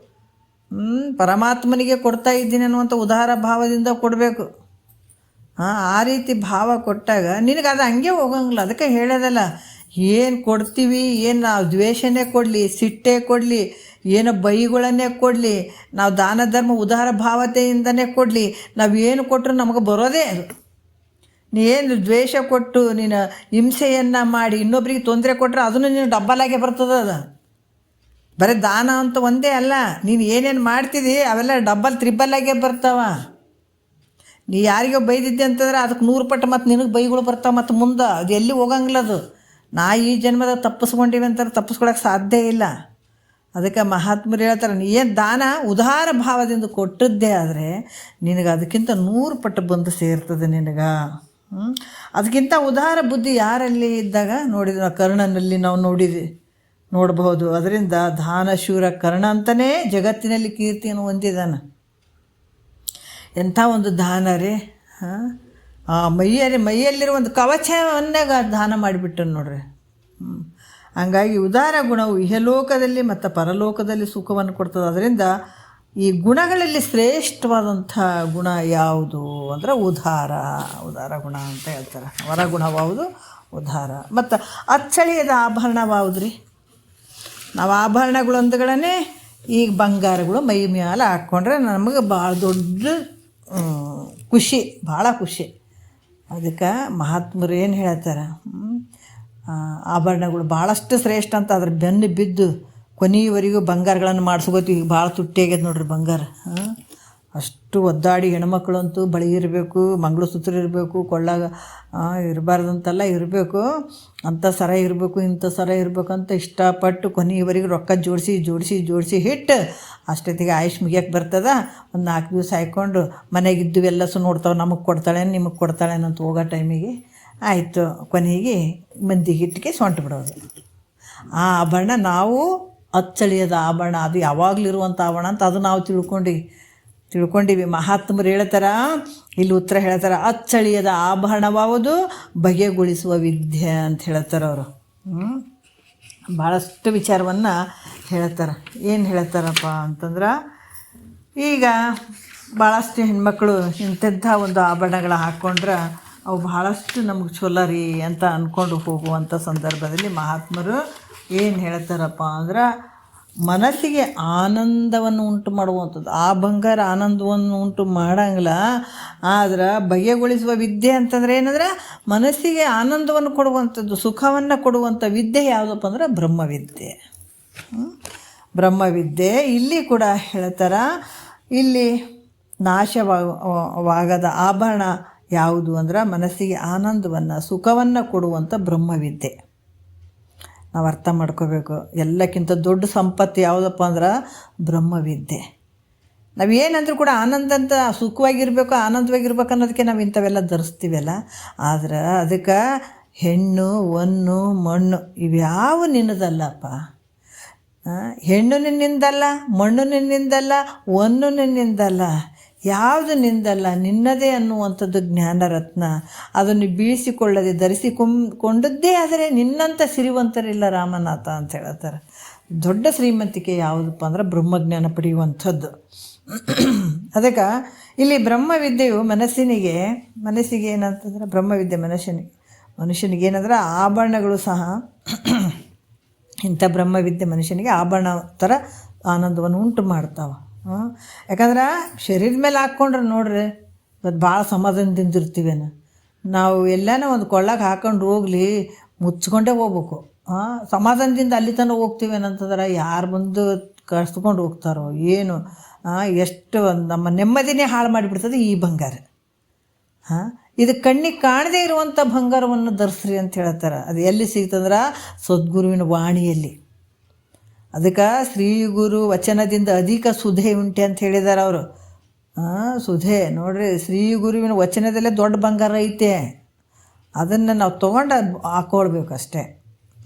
ಪರಮಾತ್ಮನಿಗೆ ಕೊಡ್ತಾ ಇದ್ದೀನಿ ಅನ್ನುವಂಥ ಉದಾರ ಭಾವದಿಂದ ಕೊಡಬೇಕು. ಆ ರೀತಿ ಭಾವ ಕೊಟ್ಟಾಗ ನಿನಗೆ ಅದು ಹಂಗೆ ಹೋಗಂಗಿಲ್ಲ. ಅದಕ್ಕೆ ಹೇಳೋದಲ್ಲ, ಏನು ಕೊಡ್ತೀವಿ, ಏನು ನಾವು ದ್ವೇಷನೇ ಕೊಡಲಿ, ಸಿಟ್ಟೇ ಕೊಡಲಿ, ಏನೋ ಬೈಗಳನ್ನೇ ಕೊಡಲಿ, ನಾವು ದಾನ ಧರ್ಮ ಉದಾರ ಭಾವತೆಯಿಂದನೇ ಕೊಡಲಿ, ನಾವೇನು ಕೊಟ್ಟರು ನಮಗೆ ಬರೋದೇ ಅದು. ನೀನು ದ್ವೇಷ ಕೊಟ್ಟು ನೀನು ಹಿಂಸೆಯನ್ನು ಮಾಡಿ ಇನ್ನೊಬ್ರಿಗೆ ತೊಂದರೆ ಕೊಟ್ಟರೆ ಅದನ್ನು ನೀನು ಡಬ್ಬಲಾಗೆ ಬರ್ತದೆ. ಅದು ಬರೀ ದಾನ ಅಂತ ಒಂದೇ ಅಲ್ಲ, ನೀನು ಏನೇನು ಮಾಡ್ತಿದ್ದಿ ಅವೆಲ್ಲ ಡಬ್ಬಲ್ ತ್ರಿಬ್ಬಲ್ಲಾಗೆ ಬರ್ತಾವ. ನೀ ಯಾರಿಗೋ ಬೈದಿದ್ದೆ ಅಂತಂದ್ರೆ ಅದಕ್ಕೆ 100 ಪಟ್ಟು ಮತ್ತು ನಿನಗೆ ಬೈಗಳು ಬರ್ತಾವೆ. ಮತ್ತು ಮುಂದೆ ಅದು ಎಲ್ಲಿ ಹೋಗಂಗಿಲ್ಲ. ಅದು ಈ ಜನ್ಮದಾಗ ತಪ್ಪಿಸ್ಕೊಂಡಿವಿ ಅಂತಾರೆ, ತಪ್ಪಿಸ್ಕೊಳಕ್ಕೆ ಸಾಧ್ಯ ಇಲ್ಲ. ಅದಕ್ಕೆ ಮಹಾತ್ಮರು ಹೇಳ್ತಾರೆ, ನೀ ಏನು ದಾನ ಉದಾರ ಭಾವದಿಂದ ಕೊಟ್ಟದ್ದೇ ಆದರೆ ನಿನಗೆ ಅದಕ್ಕಿಂತ 100 ಪಟ್ಟು ಬಂದು ಸೇರ್ತದೆ ನಿನಗೆ. ಅದಕ್ಕಿಂತ ಉದಾರ ಬುದ್ಧಿ ಯಾರಲ್ಲಿ ಇದ್ದಾಗ ಕರ್ಣನಲ್ಲಿ ನಾವು ನೋಡಬಹುದು. ಅದರಿಂದ ದಾನಶೂರ ಕರ್ಣ ಅಂತಲೇ ಜಗತ್ತಿನಲ್ಲಿ ಕೀರ್ತಿಯನ್ನು ಹೊಂದಿದ್ದಾನೆ. ಎಂಥ ಒಂದು ದಾನ ರೀ! ಮೈಯಲ್ಲಿರೋ ಒಂದು ಕವಚವನ್ನಾಗ ದಾನ ಮಾಡಿಬಿಟ್ಟನು ನೋಡ್ರಿ. ಹಂಗಾಗಿ ಉದಾರ ಗುಣವು ಇಹಲೋಕದಲ್ಲಿ ಮತ್ತು ಪರಲೋಕದಲ್ಲಿ ಸುಖವನ್ನು ಕೊಡ್ತದೆ. ಅದರಿಂದ ಈ ಗುಣಗಳಲ್ಲಿ ಶ್ರೇಷ್ಠವಾದಂಥ ಗುಣ ಯಾವುದು ಅಂದರೆ ಉದಾರ ಗುಣ ಅಂತ ಹೇಳ್ತಾರೆ. ವರಗುಣವಾವುದು ಉದಾರ. ಮತ್ತು ಅಚ್ಚಳಿಯದ ಆಭರಣವಾವುದು ರೀ. ನಾವು ಆಭರಣಗಳೊಂದುಗಳನ್ನೇ ಈಗ ಬಂಗಾರಗಳು ಮೈ ಮೇಲೆ ಹಾಕ್ಕೊಂಡ್ರೆ ನಮಗೆ ಭಾಳ ದೊಡ್ಡ ಖುಷಿ, ಭಾಳ ಖುಷಿ. ಅದಕ್ಕೆ ಮಹಾತ್ಮರು ಏನು ಹೇಳ್ತಾರೆ, ಆಭರಣಗಳು ಭಾಳಷ್ಟು ಶ್ರೇಷ್ಠ ಅಂತ. ಅದ್ರ ಬೆನ್ನು ಬಿದ್ದು ಕೊನೆಯವರೆಗೂ ಬಂಗಾರಗಳನ್ನು ಮಾಡಿಸ್ಕೋತೀವಿ. ಈಗ ಭಾಳ ತುಟ್ಟಿ ಆಗ್ಯದ ನೋಡ್ರಿ ಬಂಗಾರ. ಅಷ್ಟು ಒದ್ದಾಡಿ ಹೆಣ್ಮಕ್ಳು ಅಂತೂ ಬಳೆ ಇರಬೇಕು, ಮಂಗಳಸೂತ್ರ ಇರಬೇಕು, ಕೊಳ್ಳಾಗ ಇರಬಾರ್ದಂತೆಲ್ಲ ಇರಬೇಕು, ಅಂಥ ಸರ ಇರಬೇಕು, ಇಂಥ ಸರ ಇರಬೇಕಂತ ಇಷ್ಟಪಟ್ಟು ಕೊನೆಯವರೆಗೆ ರೊಕ್ಕ ಜೋಡಿಸಿ ಹಿಟ್ಟು ಅಷ್ಟೊತ್ತಿಗೆ ಆಯುಷ್ ಮುಗಿಯಕ್ಕೆ ಬರ್ತದ. ಒಂದು 4 ದಿವಸ ಹಾಕ್ಕೊಂಡು ಮನೆಗಿದ್ದು ನೋಡ್ತಾವೆ, ನಮಗೆ ಕೊಡ್ತಾಳೆ ನಿಮಗೆ ಕೊಡ್ತಾಳೇನೋ ಅಂತ ಹೋಗೋ ಟೈಮಿಗೆ ಆಯಿತು, ಕೊನೆಗೆ ಮಂದಿಗೆ ಇಟ್ಟಿಗೆ ಸೊಂಟು ಬಿಡೋದು. ಆ ಆಭರಣ ನಾವು ಅಚ್ಚಳಿಯದ ಆಭರಣ, ಅದು ಯಾವಾಗಲಿರುವಂಥ ಆಭರಣ ಅಂತ ಅದು ನಾವು ತಿಳ್ಕೊಂಡಿವಿ. ಮಹಾತ್ಮರು ಹೇಳ್ತಾರ, ಇಲ್ಲಿ ಉತ್ತರ ಹೇಳ್ತಾರೆ, ಅಚ್ಚಳಿಯದ ಆಭರಣವಾವುದು ಬಗೆಗೊಳಿಸುವ ವಿದ್ಯೆ ಅಂತ ಹೇಳ್ತಾರೆ ಅವರು. ಭಾಳಷ್ಟು ವಿಚಾರವನ್ನು ಹೇಳ್ತಾರೆ. ಏನು ಹೇಳ್ತಾರಪ್ಪ ಅಂತಂದ್ರೆ, ಈಗ ಭಾಳಷ್ಟು ಹೆಣ್ಮಕ್ಳು ಇಂಥದ್ದು ಒಂದು ಆಭರಣಗಳ ಹಾಕ್ಕೊಂಡ್ರೆ ಅವು ಭಾಳಷ್ಟು ನಮಗೆ ಚಲೋ ರೀ ಅಂತ ಅಂದ್ಕೊಂಡು ಹೋಗುವಂಥ ಸಂದರ್ಭದಲ್ಲಿ ಮಹಾತ್ಮರು ಏನು ಹೇಳ್ತಾರಪ್ಪ ಅಂದ್ರೆ, ಮನಸ್ಸಿಗೆ ಆನಂದವನ್ನು ಉಂಟು ಮಾಡುವಂಥದ್ದು. ಆ ಬಂಗಾರ ಆನಂದವನ್ನು ಉಂಟು ಮಾಡಂಗಿಲ್ಲ, ಆದ್ರೆ ಬಗೆಗೊಳಿಸುವ ವಿದ್ಯೆ ಅಂತಂದರೆ ಏನಂದ್ರೆ ಮನಸ್ಸಿಗೆ ಆನಂದವನ್ನು ಕೊಡುವಂಥದ್ದು, ಸುಖವನ್ನು ಕೊಡುವಂಥ ವಿದ್ಯೆ ಯಾವುದಪ್ಪ ಅಂದ್ರೆ ಬ್ರಹ್ಮವಿದ್ಯೆ. ಬ್ರಹ್ಮವಿದ್ಯೆ ಇಲ್ಲಿ ಕೂಡ ಹೇಳ್ತಾರ. ಇಲ್ಲಿ ನಾಶವಾಗದ ಆಭರಣ ಯಾವುದು ಅಂದ್ರೆ ಮನಸ್ಸಿಗೆ ಆನಂದವನ್ನು ಸುಖವನ್ನು ಕೊಡುವಂಥ ಬ್ರಹ್ಮವಿದ್ಯೆ. ನಾವು ಅರ್ಥ ಮಾಡ್ಕೋಬೇಕು. ಎಲ್ಲಕ್ಕಿಂತ ದೊಡ್ಡ ಸಂಪತ್ತು ಯಾವುದಪ್ಪ ಅಂದ್ರೆ ಬ್ರಹ್ಮವಿದ್ಯೆ. ನಾವೇನಂದ್ರೂ ಕೂಡ ಆನಂದ ಅಂತ ಸುಖವಾಗಿರ್ಬೇಕು, ಆನಂದವಾಗಿರ್ಬೇಕು ಅನ್ನೋದಕ್ಕೆ ನಾವು ಇಂಥವೆಲ್ಲ ಧರಿಸ್ತೀವಲ್ಲ. ಆದ್ರೆ ಅದಕ್ಕೆ ಹೆಣ್ಣು ಹೊನ್ನು ಮಣ್ಣು ಇವ್ಯಾವ ನಿನ್ನದಲ್ಲಪ್ಪ. ಹೆಣ್ಣು ನಿನ್ನಿಂದಲ್ಲ, ಮಣ್ಣು ನಿನ್ನಿಂದಲ್ಲ, ಹೊನ್ನು ನಿನ್ನಿಂದಲ್ಲ, ಯಾವುದು ನಿಂದಲ್ಲ, ನಿನ್ನದೇ ಅನ್ನುವಂಥದ್ದು ಜ್ಞಾನರತ್ನ. ಅದನ್ನು ಬೀಳಿಸಿಕೊಳ್ಳದೆ ಧರಿಸಿಕೊಂಡದ್ದೇ ಆದರೆ ನಿನ್ನಂಥ ಸಿರಿವಂತರಿಲ್ಲ ರಾಮನಾಥ ಅಂತ ಹೇಳ್ತಾರೆ. ದೊಡ್ಡ ಶ್ರೀಮಂತಿಕೆ ಯಾವುದಪ್ಪ ಅಂದ್ರೆ ಬ್ರಹ್ಮಜ್ಞಾನ ಪಡೆಯುವಂಥದ್ದು. ಅದಕ್ಕೆ ಇಲ್ಲಿ ಬ್ರಹ್ಮವಿದ್ಯೆಯು ಮನಸ್ಸಿಗೆ ಏನಂತಂದ್ರೆ ಬ್ರಹ್ಮವಿದ್ಯೆ ಮನುಷ್ಯನಿಗೆ ಏನಂದ್ರೆ ಆಭರಣಗಳು ಸಹ ಇಂಥ ಬ್ರಹ್ಮವಿದ್ಯೆ ಮನುಷ್ಯನಿಗೆ ಆಭರಣ ಥರ ಆನಂದವನ್ನು ಉಂಟು ಮಾಡ್ತಾವೆ. ಯಾಕಂದ್ರೆ ಶರೀರದ ಮೇಲೆ ಹಾಕ್ಕೊಂಡ್ರೆ ನೋಡ್ರಿ ಇವತ್ತು ಭಾಳ ಸಮಾಧಾನದಿಂದ ಇರ್ತೀವೇನು. ನಾವು ಎಲ್ಲನೋ ಒಂದು ಕೊಳ್ಳಕ್ಕೆ ಹಾಕೊಂಡು ಹೋಗಲಿ ಮುಚ್ಕೊಂಡೇ ಹೋಗ್ಬೇಕು. ಸಮಾಧಾನದಿಂದ ಅಲ್ಲಿ ತನಕ ಹೋಗ್ತೀವೇನಂತಂದ್ರೆ ಯಾರು ಬಂದು ಕರ್ಸ್ಕೊಂಡು ಹೋಗ್ತಾರೋ ಏನು, ಎಷ್ಟು ನಮ್ಮ ನೆಮ್ಮದಿನೇ ಹಾಳು ಮಾಡಿಬಿಡ್ತದೆ ಈ ಬಂಗಾರ. ಇದು ಕಣ್ಣಿಗೆ ಕಾಣದೇ ಇರುವಂಥ ಬಂಗಾರವನ್ನು ಧರಿಸ್ರಿ ಅಂತ ಹೇಳ್ತಾರೆ. ಅದು ಎಲ್ಲಿ ಸಿಗ್ತಂದ್ರೆ ಸದ್ಗುರುವಿನ ವಾಣಿಯಲ್ಲಿ. ಅದಕ್ಕೆ ಶ್ರೀ ಗುರು ವಚನದಿಂದ ಅಧಿಕ ಸುಧೆ ಉಂಟೆ ಅಂತ ಹೇಳಿದ್ದಾರೆ ಅವರು. ಸುಧೆ ನೋಡ್ರಿ, ಶ್ರೀ ಗುರುವಿನ ವಚನದಲ್ಲೇ ದೊಡ್ಡ ಬಂಗಾರ ಐತೆ. ಅದನ್ನು ನಾವು ತೊಗೊಂಡು ಹಾಕ್ಕೊಳ್ಬೇಕು ಅಷ್ಟೇ.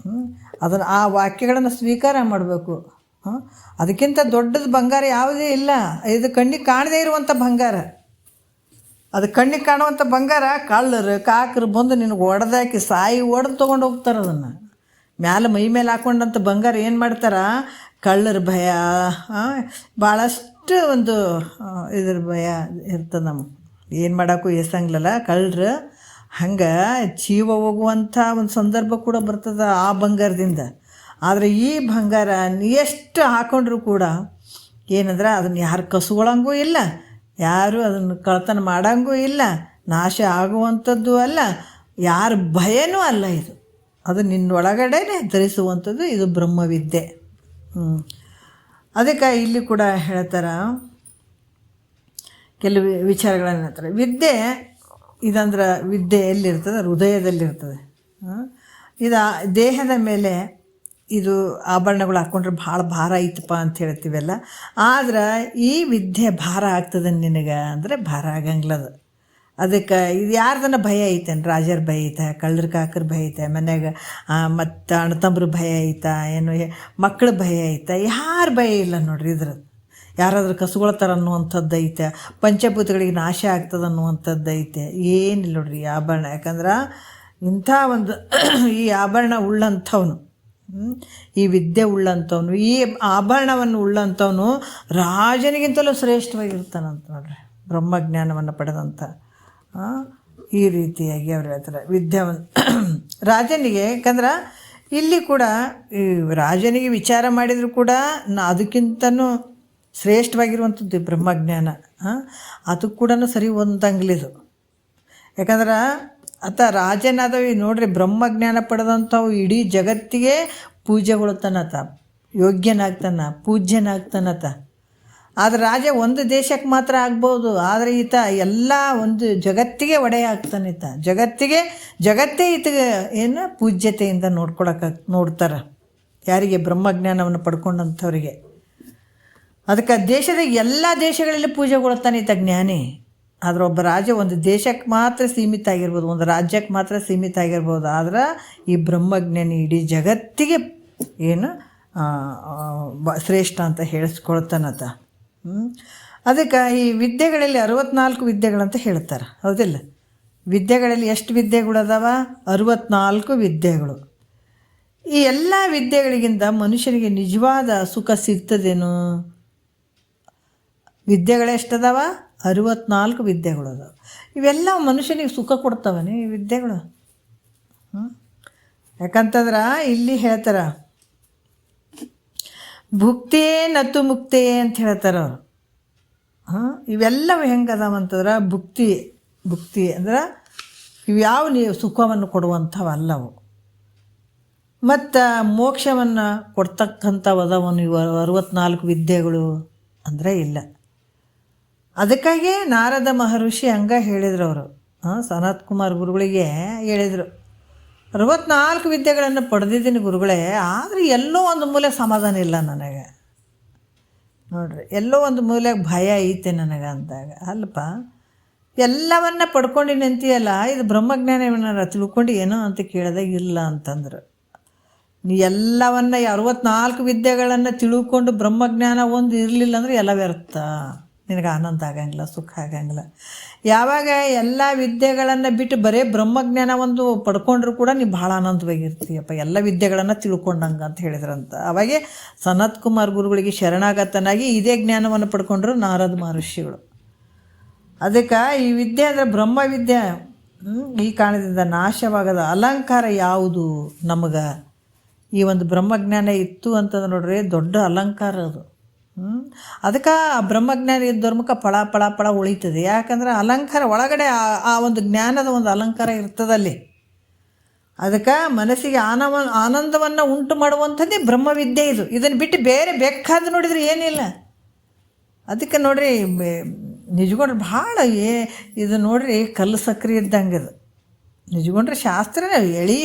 ಅದನ್ನು ಆ ವಾಕ್ಯಗಳನ್ನು ಸ್ವೀಕಾರ ಮಾಡಬೇಕು. ಅದಕ್ಕಿಂತ ದೊಡ್ಡದು ಬಂಗಾರ ಯಾವುದೇ ಇಲ್ಲ. ಇದು ಕಣ್ಣಿಗೆ ಕಾಣದೇ ಇರುವಂಥ ಬಂಗಾರ. ಅದು ಕಣ್ಣಿಗೆ ಕಾಣುವಂಥ ಬಂಗಾರ ಕಳ್ಳರು ಕಾಕರು ಬಂದು ನಿನಗೆ ಹೊಡೆದಾಕಿ ಹೊಡೆದು ತೊಗೊಂಡು ಹೋಗ್ತಾರೆ. ಅದನ್ನು ಮೈ ಮೇಲೆ ಹಾಕ್ಕೊಂಡಂಥ ಬಂಗಾರ ಏನು ಮಾಡ್ತಾರೆ, ಕಳ್ಳರ ಭಯ, ಭಾಳಷ್ಟು ಒಂದು ಇದ್ರ ಭಯ ಇರ್ತದೆ. ನಮಗೆ ಏನು ಮಾಡೋಕ್ಕೂ ಎಸಂಗಿಲ್ಲಲ್ಲ ಕಳ್ಳರು. ಹಂಗೆ ಜೀವ ಹೋಗುವಂಥ ಒಂದು ಸಂದರ್ಭ ಕೂಡ ಬರ್ತದೆ ಆ ಬಂಗಾರದಿಂದ. ಆದರೆ ಈ ಬಂಗಾರ ಎಷ್ಟು ಹಾಕ್ಕೊಂಡ್ರೂ ಕೂಡ ಏನಂದ್ರೆ ಅದನ್ನು ಯಾರು ಕಸ್ಕೊಳ್ಳಂಗೂ ಇಲ್ಲ, ಯಾರು ಅದನ್ನು ಕಳ್ತನ ಮಾಡೋಂಗೂ ಇಲ್ಲ, ನಾಶ ಆಗುವಂಥದ್ದು ಅಲ್ಲ, ಯಾರ ಭಯನೂ ಅಲ್ಲ. ಇದು ಅದು ನಿನ್ನೊಳಗಡೆನೆ ಧರಿಸುವಂಥದ್ದು ಇದು ಬ್ರಹ್ಮವಿದ್ಯೆ. ಅದಕ್ಕೆ ಇಲ್ಲಿ ಕೂಡ ಹೇಳ್ತಾರೆ, ಕೆಲವು ವಿಚಾರಗಳನ್ನು ಹೇಳ್ತಾರೆ. ವಿದ್ಯೆ ಇದಂದ್ರೆ ವಿದ್ಯೆ ಎಲ್ಲಿರ್ತದೆ, ಹೃದಯದಲ್ಲಿರ್ತದೆ. ಇದು ದೇಹದ ಮೇಲೆ ಇದು ಆಭರಣಗಳು ಹಾಕ್ಕೊಂಡ್ರೆ ಭಾಳ ಭಾರ ಐತಪ್ಪ ಅಂತ ಹೇಳ್ತೀವಲ್ಲ. ಆದ್ರೆ ಈ ವಿದ್ಯೆ ಭಾರ ಆಗ್ತದೆ ನಿನಗೆ ಅಂದರೆ ಭಾರ ಆಗಂಗಿಲ್ಲದು. ಅದಕ್ಕೆ ಇದು ಯಾರ್ದನ್ನ ಭಯ ಐತೇನು, ರಾಜರ ಭಯ ಐತೆ, ಕಳ್ಳರ ಕಾಕರ ಭಯ ಐತೆ, ಮನ್ಯಾಗ ಮತ್ತು ಅಣ್ಣತಂಬ್ರ ಭಯ ಐತಾ, ಏನು ಮಕ್ಕಳ ಭಯ ಐತೆ, ಯಾರ ಭಯ ಇಲ್ಲ ನೋಡ್ರಿ. ಇದ್ರದ್ದು ಯಾರಾದ್ರೂ ಕಸ್ಕೊಳ್ತಾರೆ ಅನ್ನುವಂಥದ್ದು ಐತೆ, ಪಂಚಭೂತಗಳಿಗೆ ನಾಶ ಆಗ್ತದೆ ಅನ್ನುವಂಥದ್ದು ಐತೆ. ಏನಿಲ್ಲ ನೋಡ್ರಿ ಈ ಆಭರಣ. ಯಾಕಂದ್ರೆ ಇಂಥ ಒಂದು ಈ ಆಭರಣ ಉಳ್ಳಂಥವನು, ಈ ವಿದ್ಯೆ ಉಳ್ಳಂಥವನು, ಈ ಆಭರಣವನ್ನು ಉಳ್ಳಂಥವನು ರಾಜನಿಗಿಂತಲೂ ಶ್ರೇಷ್ಠವಾಗಿರ್ತಾನಂತ ನೋಡ್ರಿ, ಬ್ರಹ್ಮಜ್ಞಾನವನ್ನು ಪಡೆದಂಥ. ಈ ರೀತಿಯಾಗಿ ಅವ್ರು ಹೇಳ್ತಾರೆ ವಿದ್ಯಾವಂತ ರಾಜನಿಗೆ. ಯಾಕಂದ್ರೆ ಇಲ್ಲಿ ಕೂಡ ಈ ರಾಜನಿಗೆ ವಿಚಾರ ಮಾಡಿದರೂ ಕೂಡ ಅದಕ್ಕಿಂತನೂ ಶ್ರೇಷ್ಠವಾಗಿರುವಂಥದ್ದು ಬ್ರಹ್ಮಜ್ಞಾನ. ಅದಕ್ಕೆ ಕೂಡ ಸರಿ ಹೊಂದಂಗಿಲಿದು. ಯಾಕಂದ್ರೆ ರಾಜನಾದವು ನೋಡ್ರಿ, ಬ್ರಹ್ಮಜ್ಞಾನ ಪಡೆದಂಥವು ಇಡೀ ಜಗತ್ತಿಗೆ ಪೂಜೆಗೊಳ್ತಾನತ, ಯೋಗ್ಯನಾಗ್ತಾನ, ಪೂಜ್ಯನಾಗ್ತಾನತ. ಆದರೆ ರಾಜ ಒಂದು ದೇಶಕ್ಕೆ ಮಾತ್ರ ಆಗ್ಬೋದು, ಆದರೆ ಈತ ಎಲ್ಲ ಒಂದು ಜಗತ್ತಿಗೆ ಒಡೆಯ ಆಗ್ತಾನೆ. ಈತ ಜಗತ್ತೇ ಈತಗೆ ಏನು ಪೂಜ್ಯತೆಯಿಂದ ನೋಡ್ತಾರೆ. ಯಾರಿಗೆ? ಬ್ರಹ್ಮಜ್ಞಾನವನ್ನು ಪಡ್ಕೊಂಡಂಥವ್ರಿಗೆ. ಅದಕ್ಕೆ ದೇಶದ ಎಲ್ಲ ದೇಶಗಳಲ್ಲಿ ಪೂಜೆಗೊಳ್ತಾನೆ ಈತ ಜ್ಞಾನಿ. ಆದರೆ ಒಬ್ಬ ರಾಜ ಒಂದು ದೇಶಕ್ಕೆ ಮಾತ್ರ ಸೀಮಿತ ಆಗಿರ್ಬೋದು, ಒಂದು ರಾಜ್ಯಕ್ಕೆ ಮಾತ್ರ ಸೀಮಿತ ಆಗಿರ್ಬೋದು. ಆದ್ರೆ ಈ ಬ್ರಹ್ಮಜ್ಞಾನಿ ಇಡೀ ಜಗತ್ತಿಗೆ ಏನು ಶ್ರೇಷ್ಠ ಅಂತ ಹೇಳಿಸ್ಕೊಳ್ತಾನತ. ಅದಕ್ಕೆ ಈ ವಿದ್ಯೆಗಳಲ್ಲಿ 64 ವಿದ್ಯೆಗಳಂತ ಹೇಳ್ತಾರೆ, ಹೌದಿಲ್ಲ? ವಿದ್ಯೆಗಳಲ್ಲಿ ಎಷ್ಟು ವಿದ್ಯೆಗಳು ಅದಾವ? 64 ವಿದ್ಯೆಗಳು. ಈ ಎಲ್ಲ ವಿದ್ಯೆಗಳಿಗಿಂತ ಮನುಷ್ಯನಿಗೆ ನಿಜವಾದ ಸುಖ ಸಿಗ್ತದೇನು? ವಿದ್ಯೆಗಳೆಷ್ಟದಾವ? 64 ವಿದ್ಯೆಗಳು ಅದಾವೆ. ಇವೆಲ್ಲ ಮನುಷ್ಯನಿಗೆ ಸುಖ ಕೊಡ್ತಾವನೇ ಈ ವಿದ್ಯೆಗಳು? ಯಾಕಂತಂದ್ರೆ ಇಲ್ಲಿ ಹೇಳ್ತಾರೆ, ಭುಕ್ತಿಯೇ ನತ್ತು ಮುಕ್ತಿಯೇ ಅಂತ ಹೇಳ್ತಾರೆ ಅವರು. ಇವೆಲ್ಲವೂ ಹೆಂಗದಾವಂತಂದ್ರೆ ಭುಕ್ತಿ ಅಂದ್ರೆ ಇವ್ಯಾವ ನೀವು ಸುಖವನ್ನು ಕೊಡುವಂಥವಲ್ಲವು. ಮತ್ತು ಮೋಕ್ಷವನ್ನು ಕೊಡ್ತಕ್ಕಂಥವದವನು ಇವು 64 ವಿದ್ಯೆಗಳು ಅಂದರೆ ಇಲ್ಲ. ಅದಕ್ಕಾಗಿ ನಾರದ ಮಹರ್ಷಿ ಹಂಗೆ ಹೇಳಿದರು ಅವರು. ಸನತ್ ಕುಮಾರ್ ಗುರುಗಳಿಗೆ ಹೇಳಿದರು, 64 ವಿದ್ಯೆಗಳನ್ನು ಪಡೆದಿದ್ದೀನಿ ಗುರುಗಳೇ, ಆದರೆ ಎಲ್ಲೋ ಒಂದು ಮೂಲೆ ಸಮಾಧಾನ ಇಲ್ಲ ನನಗೆ. ನೋಡ್ರಿ, ಎಲ್ಲೋ ಒಂದು ಮೂಲೆಗೆ ಭಯ ಐತೆ ನನಗೆ ಅಂದಾಗ, ಅಲ್ಪ ಎಲ್ಲವನ್ನ ಪಡ್ಕೊಂಡಿನಿ ಅಂತೀಯಲ್ಲ, ಇದು ಬ್ರಹ್ಮಜ್ಞಾನವನ್ನ ತಿಳ್ಕೊಂಡು ಏನೋ ಅಂತ ಕೇಳಿದಾಗ ಇಲ್ಲ ಅಂತಂದರು. ನೀ ಎಲ್ಲವನ್ನ 64 ವಿದ್ಯೆಗಳನ್ನು ತಿಳ್ಕೊಂಡು ಬ್ರಹ್ಮಜ್ಞಾನ ಒಂದು ಇರಲಿಲ್ಲ ಅಂದರೆ ಎಲ್ಲ ವ್ಯರ್ಥ. ನಿನಗೆ ಆನಂದ ಆಗಂಗಿಲ್ಲ, ಸುಖ ಆಗಂಗಿಲ್ಲ. ಯಾವಾಗ ಎಲ್ಲ ವಿದ್ಯೆಗಳನ್ನು ಬಿಟ್ಟು ಬರೀ ಬ್ರಹ್ಮಜ್ಞಾನ ಒಂದು ಪಡ್ಕೊಂಡ್ರೂ ಕೂಡ ನೀವು ಭಾಳ ಆನಂದವಾಗಿರ್ತೀಯಪ್ಪ, ಎಲ್ಲ ವಿದ್ಯೆಗಳನ್ನು ತಿಳ್ಕೊಂಡಂಗೆ ಅಂತ ಹೇಳಿದ್ರಂತ. ಅವಾಗೆ ಸನತ್ ಕುಮಾರ್ ಗುರುಗಳಿಗೆ ಶರಣಾಗತನಾಗಿ ಇದೇ ಜ್ಞಾನವನ್ನು ಪಡ್ಕೊಂಡ್ರು ನಾರದ ಮಹರ್ಷಿಗಳು. ಅದಕ್ಕೆ ಈ ವಿದ್ಯೆ ಅಂದರೆ ಬ್ರಹ್ಮವಿದ್ಯೆ ಈ ಕಾರಣದಿಂದ ನಾಶವಾಗದ ಅಲಂಕಾರ ಯಾವುದು ನಮಗೆ? ಈ ಒಂದು ಬ್ರಹ್ಮಜ್ಞಾನ ಇತ್ತು ಅಂತಂದ್ರೆ ನೋಡ್ರಿ, ದೊಡ್ಡ ಅಲಂಕಾರ ಅದು. ಅದಕ್ಕೆ ಆ ಬ್ರಹ್ಮಜ್ಞಾನ ಇದ್ದವ್ರ ಮುಖ ಪಳ ಪಳ ಪಳ ಉಳಿತದೆ. ಯಾಕಂದ್ರೆ ಅಲಂಕಾರ ಒಳಗಡೆ ಆ ಒಂದು ಜ್ಞಾನದ ಒಂದು ಅಲಂಕಾರ ಇರ್ತದಲ್ಲಿ. ಅದಕ್ಕೆ ಮನಸ್ಸಿಗೆ ಆನಂದವನ್ನು ಉಂಟು ಮಾಡುವಂಥದ್ದೇ ಬ್ರಹ್ಮವಿದ್ಯೆ ಇದು. ಇದನ್ನು ಬಿಟ್ಟು ಬೇರೆ ಬೇಕಾದ ನೋಡಿದರೆ ಏನಿಲ್ಲ. ಅದಕ್ಕೆ ನೋಡ್ರಿ, ನಿಜಗೊಂಡ್ರೆ ಭಾಳ ಇದು ನೋಡ್ರಿ ಕಲ್ಲು ಸಕ್ರೆ ಇದ್ದಂಗೆ ಅದು. ನಿಜಗೊಂಡ್ರೆ ಶಾಸ್ತ್ರ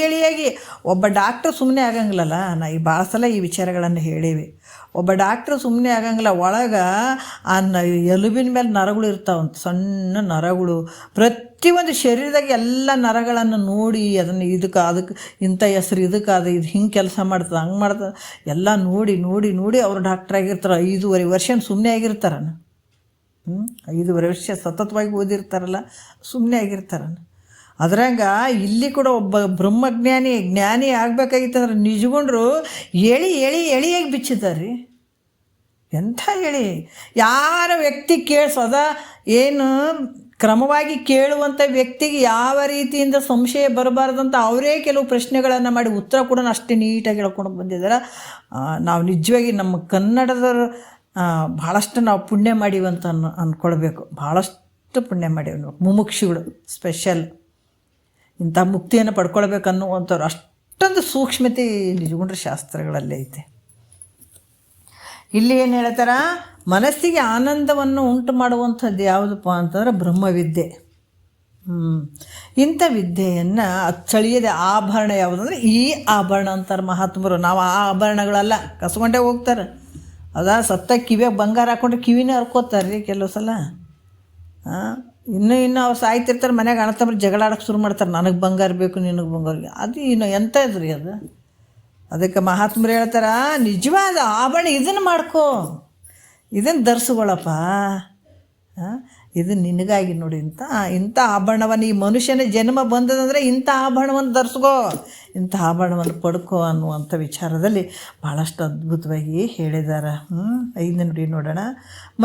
ಎಳಿಯಾಗಿ ಒಬ್ಬ ಡಾಕ್ಟ್ರು ಸುಮ್ಮನೆ ಆಗಂಗಿಲ್ಲಲ್ಲ. ನಾ ಈ ಭಾಳ ಸಲ ಈ ವಿಚಾರಗಳನ್ನು ಹೇಳೀವಿ. ಒಬ್ಬ ಡಾಕ್ಟ್ರು ಸುಮ್ಮನೆ ಆಗಂಗಿಲ್ಲ. ಒಳಗೆ ಆ ಎಲುಬಿನ ಮೇಲೆ ನರಗಳು ಇರ್ತಾವಂತ, ಸಣ್ಣ ನರಗಳು. ಪ್ರತಿಯೊಂದು ಶರೀರದಾಗ ಎಲ್ಲ ನರಗಳನ್ನು ನೋಡಿ ಅದನ್ನು ಅದಕ್ಕೆ ಇಂಥ ಹೆಸ್ರು ಇದಕ್ಕೆ ಅದು ಇದು ಹಿಂಗೆ ಕೆಲಸ ಮಾಡ್ತದೆ, ಹಂಗೆ ಮಾಡ್ತದೆ ಎಲ್ಲ ನೋಡಿ ನೋಡಿ ನೋಡಿ ಅವರು ಡಾಕ್ಟ್ರ್ ಆಗಿರ್ತಾರೆ. 5.5 ವರ್ಷ ಸುಮ್ಮನೆ ಆಗಿರ್ತಾರ. 5.5 ವರ್ಷ ಸತತವಾಗಿ ಓದಿರ್ತಾರಲ್ಲ, ಸುಮ್ಮನೆ ಆಗಿರ್ತಾರ. ಅದ್ರಂಗೆ ಇಲ್ಲಿ ಕೂಡ ಒಬ್ಬ ಜ್ಞಾನಿ ಆಗಬೇಕಾಗಿತ್ತಂದ್ರೆ ನಿಜಗೊಂಡ್ರು ಎಳಿಯಾಗಿ ಬಿಚ್ಚಿದ್ದಾರೆ. ಎಂಥ ಯಾರ ವ್ಯಕ್ತಿ ಸದಾ ಏನು ಕ್ರಮವಾಗಿ ಕೇಳುವಂಥ ವ್ಯಕ್ತಿಗೆ ಯಾವ ರೀತಿಯಿಂದ ಸಂಶಯ ಬರಬಾರ್ದಂತ ಅವರೇ ಕೆಲವು ಪ್ರಶ್ನೆಗಳನ್ನು ಮಾಡಿ ಉತ್ತರ ಕೂಡ ಅಷ್ಟೇ ನೀಟಾಗಿ ಹೇಳ್ಕೊಂಡು ಬಂದಿದ್ದಾರೆ. ನಾವು ನಿಜವಾಗಿ ನಮ್ಮ ಕನ್ನಡದವರು ಭಾಳಷ್ಟು ನಾವು ಪುಣ್ಯ ಮಾಡೀವಂತ ಅಂದ್ಕೊಳ್ಬೇಕು. ಭಾಳಷ್ಟು ಪುಣ್ಯ ಮಾಡೀವಿ ಮುಮುಕ್ಷುಗಳು. ಸ್ಪೆಷಲ್ ಇಂಥ ಮುಕ್ತಿಯನ್ನು ಪಡ್ಕೊಳ್ಬೇಕನ್ನುವಂಥವ್ರು ಅಷ್ಟೊಂದು ಸೂಕ್ಷ್ಮತೆ ನಿಜಗೊಂಡ್ರೆ ಶಾಸ್ತ್ರಗಳಲ್ಲೇ ಐತೆ. ಇಲ್ಲಿ ಏನು ಹೇಳ್ತಾರ, ಮನಸ್ಸಿಗೆ ಆನಂದವನ್ನು ಉಂಟು ಮಾಡುವಂಥದ್ದು ಯಾವುದಪ್ಪ ಅಂತಂದ್ರೆ ಬ್ರಹ್ಮವಿದ್ಯೆ. ಇಂಥ ವಿದ್ಯೆಯನ್ನು ಅಚ್ಚಳಿಯದ ಆಭರಣ ಯಾವುದಂದ್ರೆ ಈ ಆಭರಣ ಅಂತಾರೆ ಮಹಾತ್ಮರು. ನಾವು ಆ ಆಭರಣಗಳೆಲ್ಲ ಕಸ್ಕೊಂಡೇ ಹೋಗ್ತಾರೆ. ಸತ್ತ ಕಿವಿಯಾಗ ಬಂಗಾರ ಹಾಕ್ಕೊಂಡ್ರೆ ಕಿವಿನೇ ಹರ್ಕೋತಾರೆ ರೀ ಕೆಲವು ಸಲ. ಇನ್ನೂ ಅವ್ರು ಸಾಯ್ತಿರ್ತಾರೆ, ಮನೆಯಾಗ ಅಣ್ಣತಮ್ಮರು ಜಗಳ ಆಡೋಕ್ಕೆ ಶುರು ಮಾಡ್ತಾರೆ, ನನಗೆ ಬಂಗಾರ ಬೇಕು, ನಿನಗೆ ಬಂಗಾರ. ಅದು ಎಂಥ ಇದ್ರಿ ಅದು. ಅದಕ್ಕೆ ಮಹಾತ್ಮರು ಹೇಳ್ತಾರ, ನಿಜವಾದ ಆಭರಣ ಇದನ್ನು ಮಾಡ್ಕೋ, ಇದನ್ನು ಧರಿಸ್ಕೊಳಪ್ಪ, ಇದು ನಿನಗಾಗಿ ನೋಡಿ. ಇಂಥ ಆಭರಣವನ್ನು, ಈ ಮನುಷ್ಯನ ಜನ್ಮ ಬಂದದಂದರೆ ಇಂಥ ಆಭರಣವನ್ನು ಧರಿಸ್ಕೋ, ಇಂಥ ಆಭರಣವನ್ನು ಪಡ್ಕೋ ಅನ್ನುವಂಥ ವಿಚಾರದಲ್ಲಿ ಭಾಳಷ್ಟು ಅದ್ಭುತವಾಗಿ ಹೇಳಿದ್ದಾರೆ. 5ನೇ ನುಡಿ ನೋಡೋಣ.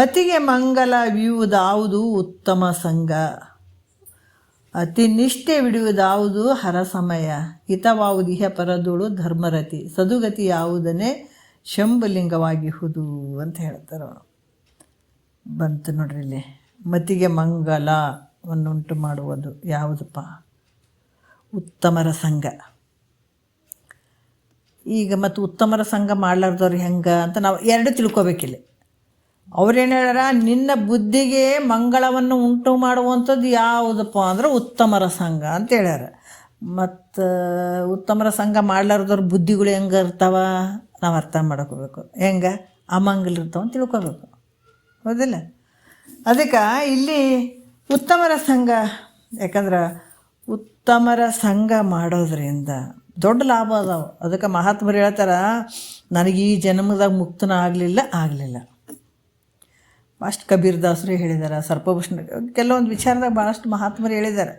ಮತಿಗೆ ಮಂಗಲವಿಯುವುದಾವುದು ಉತ್ತಮ ಸಂಘ, ಅತಿ ನಿಷ್ಠೆ ಬಿಡುವುದಾವುದು ಹರಸಮಯ, ಹಿತವಾವುದು ಇಹ ಪರದೋಳು ಧರ್ಮರತಿ, ಸದುಗತಿ ಯಾವುದನ್ನೇ ಶಂಭುಲಿಂಗವಾಗಿಹುದು ಅಂತ ಹೇಳ್ತಾರೆ. ಬಂತು ನೋಡ್ರಿ ಇಲ್ಲಿ. ಮತಿಗೆ ಮಂಗಲವನ್ನುಂಟು ಮಾಡುವುದು ಯಾವುದಪ್ಪ? ಉತ್ತಮರ ಸಂಘ. ಈಗ ಮತ್ತು ಉತ್ತಮರ ಸಂಘ ಮಾಡ್ಲಾರ್ದವ್ರು ಹೆಂಗೆ ಅಂತ ನಾವು ಎರಡು ತಿಳ್ಕೊಬೇಕಿಲ್ಲ. ಅವ್ರೇನು ಹೇಳ್ಯಾರ, ನಿನ್ನ ಬುದ್ಧಿಗೆ ಮಂಗಳವನ್ನು ಉಂಟು ಮಾಡುವಂಥದ್ದು ಯಾವುದಪ್ಪ ಅಂದ್ರೆ ಉತ್ತಮರ ಸಂಘ ಅಂತ ಹೇಳ್ಯಾರ. ಮತ್ತು ಉತ್ತಮರ ಸಂಘ ಮಾಡ್ಲಾರ್ದವ್ರ ಬುದ್ಧಿಗಳು ಹೆಂಗೆ ಇರ್ತಾವ ನಾವು ಅರ್ಥ ಮಾಡ್ಕೋಬೇಕು. ಹೆಂಗೆ ಅಮಂಗಲ್ ಇರ್ತಾವ ಅಂತ ತಿಳ್ಕೊಬೇಕು, ಹೌದಿಲ್ಲ? ಅದಕ್ಕೆ ಇಲ್ಲಿ ಉತ್ತಮರ ಸಂಘ, ಯಾಕಂದ್ರೆ ಉತ್ತಮರ ಸಂಘ ಮಾಡೋದ್ರಿಂದ ದೊಡ್ಡ ಲಾಭ ಅದಾವೆ. ಅದಕ್ಕೆ ಮಹಾತ್ಮರು ಹೇಳ್ತಾರ, ನನಗೆ ಈ ಜನ್ಮದಾಗ ಮುಕ್ತನ ಆಗಲಿಲ್ಲ. ಅಷ್ಟು ಕಬೀರ್ ದಾಸರು ಹೇಳಿದ್ದಾರೆ, ಸರ್ಪಭೂಷಣ ಕೆಲವೊಂದು ವಿಚಾರದಾಗ ಭಾಳಷ್ಟು ಮಹಾತ್ಮರು ಹೇಳಿದ್ದಾರೆ.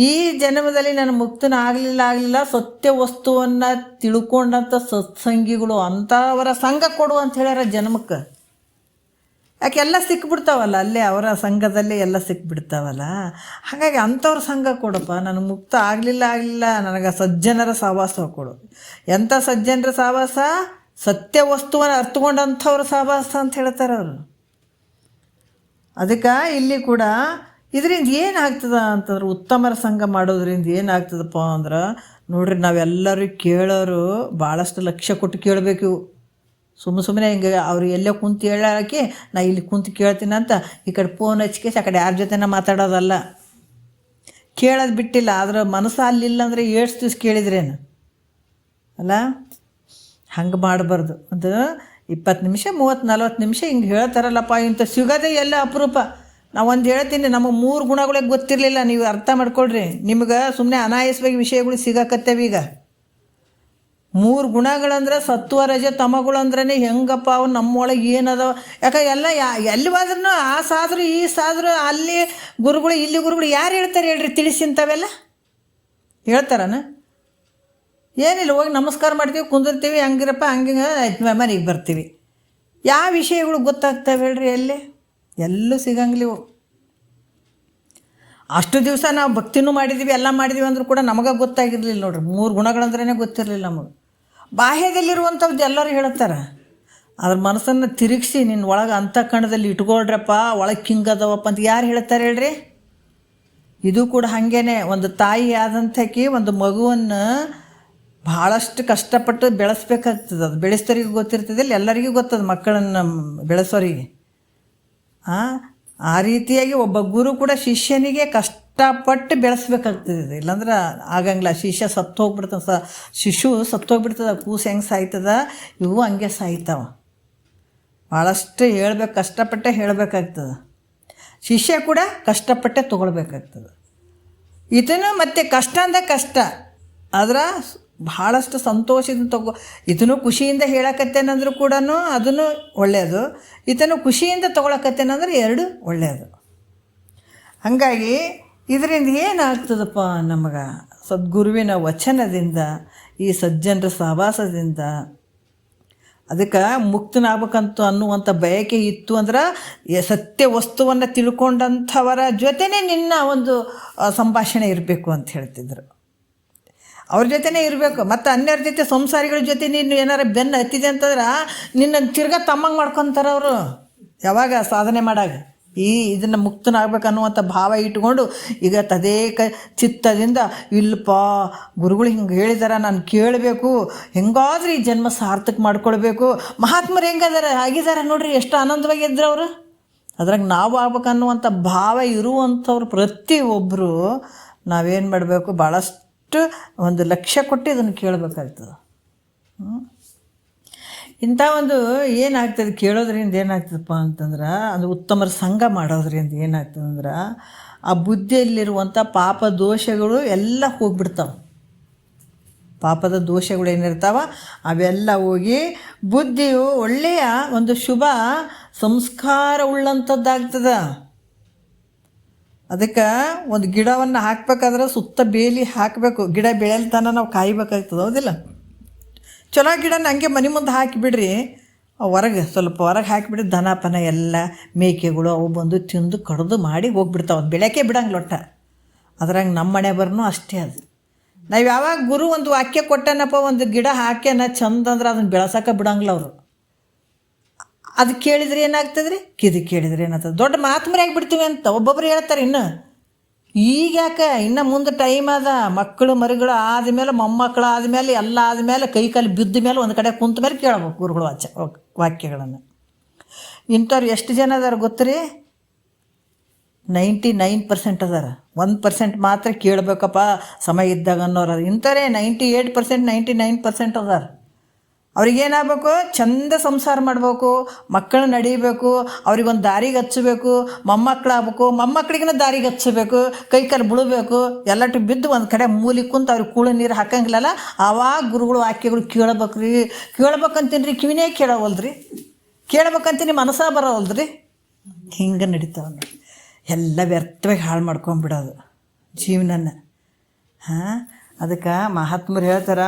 ಈ ಜನ್ಮದಲ್ಲಿ ನಾನು ಮುಕ್ತನ ಆಗಲಿಲ್ಲ ಸತ್ಯ ವಸ್ತುವನ್ನು ತಿಳ್ಕೊಂಡಂಥ ಸತ್ಸಂಗಿಗಳು ಅಂಥವರ ಸಂಘ ಕೊಡು ಅಂತ ಹೇಳ್ಯಾರ ಜನ್ಮಕ್ಕೆ. ಯಾಕೆ ಎಲ್ಲ ಸಿಕ್ಬಿಡ್ತಾವಲ್ಲ, ಅಲ್ಲೇ ಅವರ ಸಂಘದಲ್ಲೇ ಎಲ್ಲ ಸಿಕ್ಬಿಡ್ತಾವಲ್ಲ. ಹಾಗಾಗಿ ಅಂಥವ್ರ ಸಂಘ ಕೊಡಪ್ಪ, ನನಗೆ ಮುಕ್ತ ಆಗಲಿಲ್ಲ ನನಗೆ ಸಜ್ಜನರ ಸಹವಾಸ ಕೊಡು. ಎಂಥ ಸಜ್ಜನರ ಸಹವಾಸ? ಸತ್ಯ ವಸ್ತುವನ್ನು ಅರ್ಥಕೊಂಡಂಥವ್ರ ಸಹವಾಸ ಅಂತ ಹೇಳ್ತಾರೆ ಅವರು. ಅದಕ್ಕೆ ಇಲ್ಲಿ ಕೂಡ ಇದರಿಂದ ಏನಾಗ್ತದೆ ಅಂತಂದ್ರೆ, ಉತ್ತಮರ ಸಂಘ ಮಾಡೋದ್ರಿಂದ ಏನಾಗ್ತದಪ್ಪ ಅಂದ್ರೆ, ನೋಡ್ರಿ ನಾವೆಲ್ಲರೂ ಕೇಳೋರು ಭಾಳಷ್ಟು ಲಕ್ಷ್ಯ ಕೊಟ್ಟು ಕೇಳಬೇಕು. ಸುಮ್ಮನೆ ಹಿಂಗೆ ಅವ್ರು ಎಲ್ಲೋ ಕುಂತು ಹೇಳೋಕ್ಕೆ ನಾ ಇಲ್ಲಿ ಕುಂತು ಕೇಳ್ತೀನಿ ಅಂತ ಈ ಕಡೆ ಫೋನ್ ಹಚ್ಕೇಸಿ ಆ ಕಡೆ ಯಾರ ಜೊತೆನ ಮಾತಾಡೋದಲ್ಲ. ಕೇಳೋದು ಬಿಟ್ಟಿಲ್ಲ, ಆದ್ರೆ ಮನಸ್ಸು ಅಲ್ಲಿಲ್ಲ ಅಂದರೆ ಎಷ್ಟು ದಿವ್ಸ ಕೇಳಿದ್ರೇನು ಅಲ್ಲ? ಹಂಗೆ ಮಾಡಬಾರ್ದು. ಒಂದು 20 ನಿಮಿಷ 30-40 ನಿಮಿಷ ಹಿಂಗೆ ಹೇಳ್ತಾರಲ್ಲಪ್ಪ, ಇಂಥ ಸಿಗೋದೇ ಎಲ್ಲ ಅಪರೂಪ. ನಾವು ಒಂದು ಹೇಳ್ತೀನಿ, ನಮಗೆ 3 ಗುಣಗಳಿಗೆ ಗೊತ್ತಿರಲಿಲ್ಲ, ನೀವು ಅರ್ಥ ಮಾಡ್ಕೊಳ್ರಿ. ನಿಮ್ಗೆ ಸುಮ್ಮನೆ ಅನಾಯಾಸವಾಗಿ ವಿಷಯಗಳು ಸಿಗಾಕತ್ತೇವೆ. ಈಗ 3 ಗುಣಗಳಂದ್ರೆ ಸತ್ವ ರಜ ತಮಗಳು ಅಂದ್ರೇ ಹೆಂಗಪ್ಪ ಅವು ನಮ್ಮೊಳಗೆ ಏನದಾವ? ಯಾಕೆ ಎಲ್ಲ ಎಲ್ಲಿ ಹೋದ್ರೂ ಆ ಸಾದ್ರು ಈ ಸಾದ್ರು, ಅಲ್ಲಿ ಗುರುಗಳು ಇಲ್ಲಿ ಗುರುಗಳು ಯಾರು ಹೇಳ್ತಾರೆ ಹೇಳ್ರಿ? ತಿಳಿಸಿಂಥವೆಲ್ಲ ಹೇಳ್ತಾರನ? ಏನಿಲ್ಲ, ಹೋಗಿ ನಮಸ್ಕಾರ ಮಾಡ್ತೀವಿ, ಕುಂದಿರ್ತೀವಿ, ಹಂಗಿರಪ್ಪ ಹಂಗೆ ಮನೆಗೆ ಬರ್ತೀವಿ. ಯಾವ ವಿಷಯಗಳು ಗೊತ್ತಾಗ್ತವೆ ಹೇಳ್ರಿ? ಎಲ್ಲೂ ಸಿಗಂಗಿಲ್ಲ. ಅಷ್ಟು ದಿವಸ ನಾವು ಭಕ್ತಿನೂ ಮಾಡಿದ್ದೀವಿ, ಎಲ್ಲ ಮಾಡಿದ್ದೀವಿ ಅಂದರೂ ಕೂಡ ನಮಗೆ ಗೊತ್ತಾಗಿರಲಿಲ್ಲ ನೋಡ್ರಿ. 3 ಗುಣಗಳಂದ್ರೇ ಗೊತ್ತಿರಲಿಲ್ಲ ನಮಗೆ. ಬಾಹ್ಯದಲ್ಲಿರುವಂಥದ್ದು ಎಲ್ಲರೂ ಹೇಳ್ತಾರೆ, ಅದ್ರ ಮನಸ್ಸನ್ನು ತಿರುಗಿಸಿ ನಿನ್ನ ಒಳಗೆ ಅಂತಃಕರಣದಲ್ಲಿ ಇಟ್ಕೊಳ್ರಪ್ಪ, ಒಳಗೆ ಹಿಂಗದವಪ್ಪ ಅಂತ ಯಾರು ಹೇಳ್ತಾರೆ ಹೇಳ್ರಿ? ಇದು ಕೂಡ ಹಾಗೇನೆ. ಒಂದು ತಾಯಿ ಆದಂಥಕಿ ಒಂದು ಮಗುವನ್ನು ಭಾಳಷ್ಟು ಕಷ್ಟಪಟ್ಟು ಬೆಳೆಸ್ಬೇಕಾಗ್ತದೆ. ಅದು ಬೆಳೆಸೋರಿಗೆ ಗೊತ್ತಿರ್ತದಿಲ್ಲ, ಎಲ್ಲರಿಗೂ ಗೊತ್ತದ ಮಕ್ಕಳನ್ನು ಬೆಳೆಸೋರಿಗೆ. ಆ ರೀತಿಯಾಗಿ ಒಬ್ಬ ಗುರು ಕೂಡ ಶಿಷ್ಯನಿಗೆ ಕಷ್ಟಪಟ್ಟು ಬೆಳೆಸ್ಬೇಕಾಗ್ತದೆ. ಇಲ್ಲಾಂದ್ರೆ ಆಗಂಗಿಲ್ಲ. ಶಿಷ್ಯ ಸತ್ತೋಗ್ಬಿಡ್ತಾನೆ, ಶಿಶು ಸತ್ತೋಗ್ಬಿಡ್ತದೆ. ಕೂಸು ಹೆಂಗೆ ಸಾಯ್ತದ, ಇವು ಹಂಗೆ ಸಾಯ್ತಾವ. ಭಾಳಷ್ಟು ಕಷ್ಟಪಟ್ಟೆ ಹೇಳಬೇಕಾಗ್ತದೆ. ಶಿಷ್ಯ ಕೂಡ ಕಷ್ಟಪಟ್ಟೆ ತೊಗೊಳ್ಬೇಕಾಗ್ತದೆ. ಇದನ್ನು ಮತ್ತು ಕಷ್ಟ ಅಂದ ಕಷ್ಟ, ಆದ್ರೆ ಭಾಳಷ್ಟು ಸಂತೋಷದಿಂದ ಇದನ್ನು ಖುಷಿಯಿಂದ ಹೇಳಕತ್ತೇನಂದ್ರೂ ಕೂಡ ಅದನ್ನು ಒಳ್ಳೆಯದು, ಇದನ್ನು ಖುಷಿಯಿಂದ ತೊಗೊಳಕತ್ತೇನಂದ್ರೆ 2 ಒಳ್ಳೆಯದು. ಹಾಗಾಗಿ ಇದರಿಂದ ಏನಾಗ್ತದಪ್ಪ ನಮಗೆ? ಸದ್ಗುರುವಿನ ವಚನದಿಂದ, ಈ ಸಜ್ಜನರ ಸಹವಾಸದಿಂದ, ಅದಕ್ಕೆ ಮುಕ್ತನಾಗಬೇಕಂತ ಅನ್ನುವಂಥ ಬಯಕೆ ಇತ್ತು ಅಂದ್ರೆ ಸತ್ಯ ವಸ್ತುವನ್ನು ತಿಳ್ಕೊಂಡಂಥವರ ಜೊತೆನೇ ನಿನ್ನ ಒಂದು ಸಂಭಾಷಣೆ ಇರಬೇಕು ಅಂತ ಹೇಳ್ತಿದ್ರು. ಅವ್ರ ಜೊತೆನೇ ಇರಬೇಕು. ಮತ್ತು ಅನ್ಯರ ಜೊತೆ, ಸಂಸಾರಿಗಳ ಜೊತೆ ನೀನು ಏನಾರು ಬೆನ್ನು ಹತ್ತಿದೆ ಅಂತಂದ್ರೆ ನಿನ್ನ ತಿರ್ಗಾ ತಮ್ಮಂಗೆ ಮಾಡ್ಕೊತಾರೆ ಅವರು. ಯಾವಾಗ ಸಾಧನೆ ಮಾಡಾಗ ಇದನ್ನು ಮುಕ್ತನಾಗಬೇಕನ್ನುವಂಥ ಭಾವ ಇಟ್ಕೊಂಡು ಈಗ ತದೇಕ ಚಿತ್ತದಿಂದ ಇಲ್ಲಪ್ಪ ಗುರುಗಳು ಹಿಂಗೆ ಹೇಳಿದಾರ, ನಾನು ಕೇಳಬೇಕು, ಹೆಂಗಾದ್ರೂ ಈ ಜನ್ಮ ಸಾರ್ಥಕ ಮಾಡ್ಕೊಳ್ಬೇಕು. ಮಹಾತ್ಮರು ಹೆಂಗದಾರ ಆಗಿದ್ದಾರೆ ನೋಡ್ರಿ, ಎಷ್ಟು ಆನಂದವಾಗಿದ್ರು ಅವರು. ಅದ್ರಾಗ ನಾವು ಆಗ್ಬೇಕನ್ನುವಂಥ ಭಾವ ಇರುವಂಥವ್ರು ಪ್ರತಿಯೊಬ್ಬರು ನಾವೇನು ಮಾಡಬೇಕು? ಭಾಳಷ್ಟು ಒಂದು ಲಕ್ಷ್ಯ ಕೊಟ್ಟು ಇದನ್ನು ಕೇಳಬೇಕಾಗ್ತದೆ. ಇಂಥ ಒಂದು ಏನಾಗ್ತದೆ ಕೇಳೋದ್ರಿಂದ ಏನಾಗ್ತದಪ್ಪ ಅಂತಂದ್ರೆ, ಅದು ಉತ್ತಮರ ಸಂಘ ಮಾಡೋದ್ರಿಂದ ಏನಾಗ್ತದಂದ್ರೆ ಆ ಬುದ್ಧಿಯಲ್ಲಿರುವಂಥ ಪಾಪ ದೋಷಗಳು ಎಲ್ಲ ಹೋಗ್ಬಿಡ್ತಾವೆ. ಪಾಪದ ದೋಷಗಳು ಏನಿರ್ತಾವ ಅವೆಲ್ಲ ಹೋಗಿ ಬುದ್ಧಿಯು ಒಳ್ಳೆಯ ಒಂದು ಶುಭ ಸಂಸ್ಕಾರ ಉಳ್ಳಂಥದ್ದಾಗ್ತದೆ. ಅದಕ್ಕೆ ಒಂದು ಗಿಡವನ್ನು ಹಾಕ್ಬೇಕಾದ್ರೆ ಸುತ್ತ ಬೇಲಿ ಹಾಕಬೇಕು. ಗಿಡ ಬೆಳೆಯಲ್ತನ ನಾವು ಕಾಯ್ಬೇಕಾಗ್ತದೆ, ಹೌದಿಲ್ಲ? ಚಲೋ ಗಿಡನ ಹಂಗೆ ಮನೆ ಮುಂದೆ ಹಾಕಿಬಿಡ್ರಿ, ಹೊರಗೆ ಸ್ವಲ್ಪ ಹೊರಗೆ ಹಾಕಿಬಿಡ್ರಿ, ದನ ಪನ ಎಲ್ಲ ಮೇಕೆಗಳು ಅವು ಬಂದು ತಿಂದು ಕಡ್ದು ಮಾಡಿ ಹೋಗ್ಬಿಡ್ತಾವೆ. ಅದು ಬೆಳೆಯೋಕ್ಕೆ ಬಿಡಂಗಿಲ್ಲ ಒಟ್ಟ. ಅದ್ರಾಗ ನಮ್ಮ ಮನೆ ಬರ್ನೂ ಅಷ್ಟೇ. ಅದು ನಾವು ಯಾವಾಗ ಗುರು ಒಂದು ವಾಕ್ಯ ಕೊಟ್ಟನಪ್ಪ, ಒಂದು ಗಿಡ ಹಾಕ್ಯಾನ ಚಂದ ಅಂದ್ರೆ ಅದನ್ನು ಬೆಳೆಸೋಕೆ ಬಿಡಂಗಿಲ್ಲ ಅವರು. ಅದು ಕೇಳಿದ್ರೆ ಏನಾಗ್ತದೆ ರೀ? ಕೇಳಿದ್ರೆ ಏನಾಗ್ತದೆ? ದೊಡ್ಡ ಮಾತ್ಮರಿಯಾಗಿ ಬಿಡ್ತೀವಿ ಅಂತ ಒಬ್ಬೊಬ್ರು ಹೇಳ್ತಾರೆ. ಈಗ ಯಾಕೆ, ಇನ್ನು ಮುಂದೆ ಟೈಮ್ ಅದ. ಮಕ್ಕಳು ಮರಿಗಳು ಆದಮೇಲೆ, ಮೊಮ್ಮಕ್ಕಳು ಆದಮೇಲೆ, ಎಲ್ಲ ಆದಮೇಲೆ, ಕೈ ಕಾಲು ಬಿದ್ದ ಮೇಲೆ ಒಂದು ಕಡೆ ಕುಂತ ಮೇಲೆ ಕೇಳಬೇಕು ಗುರುಗಳು ವಾಕ್ಯಗಳನ್ನು. ಇಂಥವ್ರು ಎಷ್ಟು ಜನ ಅದಾರ ಗೊತ್ತ್ರಿ? 99% ಅದಾರ. 1% ಮಾತ್ರ ಕೇಳಬೇಕಪ್ಪ ಸಮಯ ಇದ್ದಾಗ ಅನ್ನೋರು. ಇಂಥವರೇ 98%, 99% ಅದಾರ. ಅವ್ರಿಗೇನಾಗಬೇಕು? ಚಂದ ಸಂಸಾರ ಮಾಡಬೇಕು, ಮಕ್ಕಳು ನಡೀಬೇಕು, ಅವ್ರಿಗೊಂದು ದಾರಿಗೆ ಹಚ್ಚಬೇಕು, ಮೊಮ್ಮಕ್ಕಳಾಗಬೇಕು, ಮೊಮ್ಮಕ್ಕಳಿಗೂ ದಾರಿಗೆ ಹಚ್ಚಬೇಕು, ಕೈ ಕಾಲು ಬಿಡಬೇಕು, ಎಲ್ಲಟ್ಟು ಬಿದ್ದು ಒಂದು ಕಡೆ ಮೂಲಿಗೆ ಕುಂತು ಅವ್ರಿಗೆ ಕೂಳು ನೀರು ಹಾಕಂಗಿಲ್ಲಲ್ಲ, ಆವಾಗ ಗುರುಗಳು ವಾಕ್ಯಗಳು ಕೇಳ್ಬೇಕ್ರಿ. ಕೇಳ್ಬೇಕಂತೀನಿ ಕಿವಿನೇ ಕೇಳವಲ್ರಿ, ಕೇಳ್ಬೇಕಂತೀನಿ ಮನಸ್ಸಾ ಬರೋವಲ್ರಿ. ಹಿಂಗೆ ನಡೀತಾವ ನೋಡಿ. ಎಲ್ಲ ವ್ಯರ್ಥವಾಗಿ ಹಾಳು ಮಾಡ್ಕೊಂಬಿಡೋದು ಜೀವನನ. ಅದಕ್ಕೆ ಮಹಾತ್ಮರು ಹೇಳ್ತಾರ,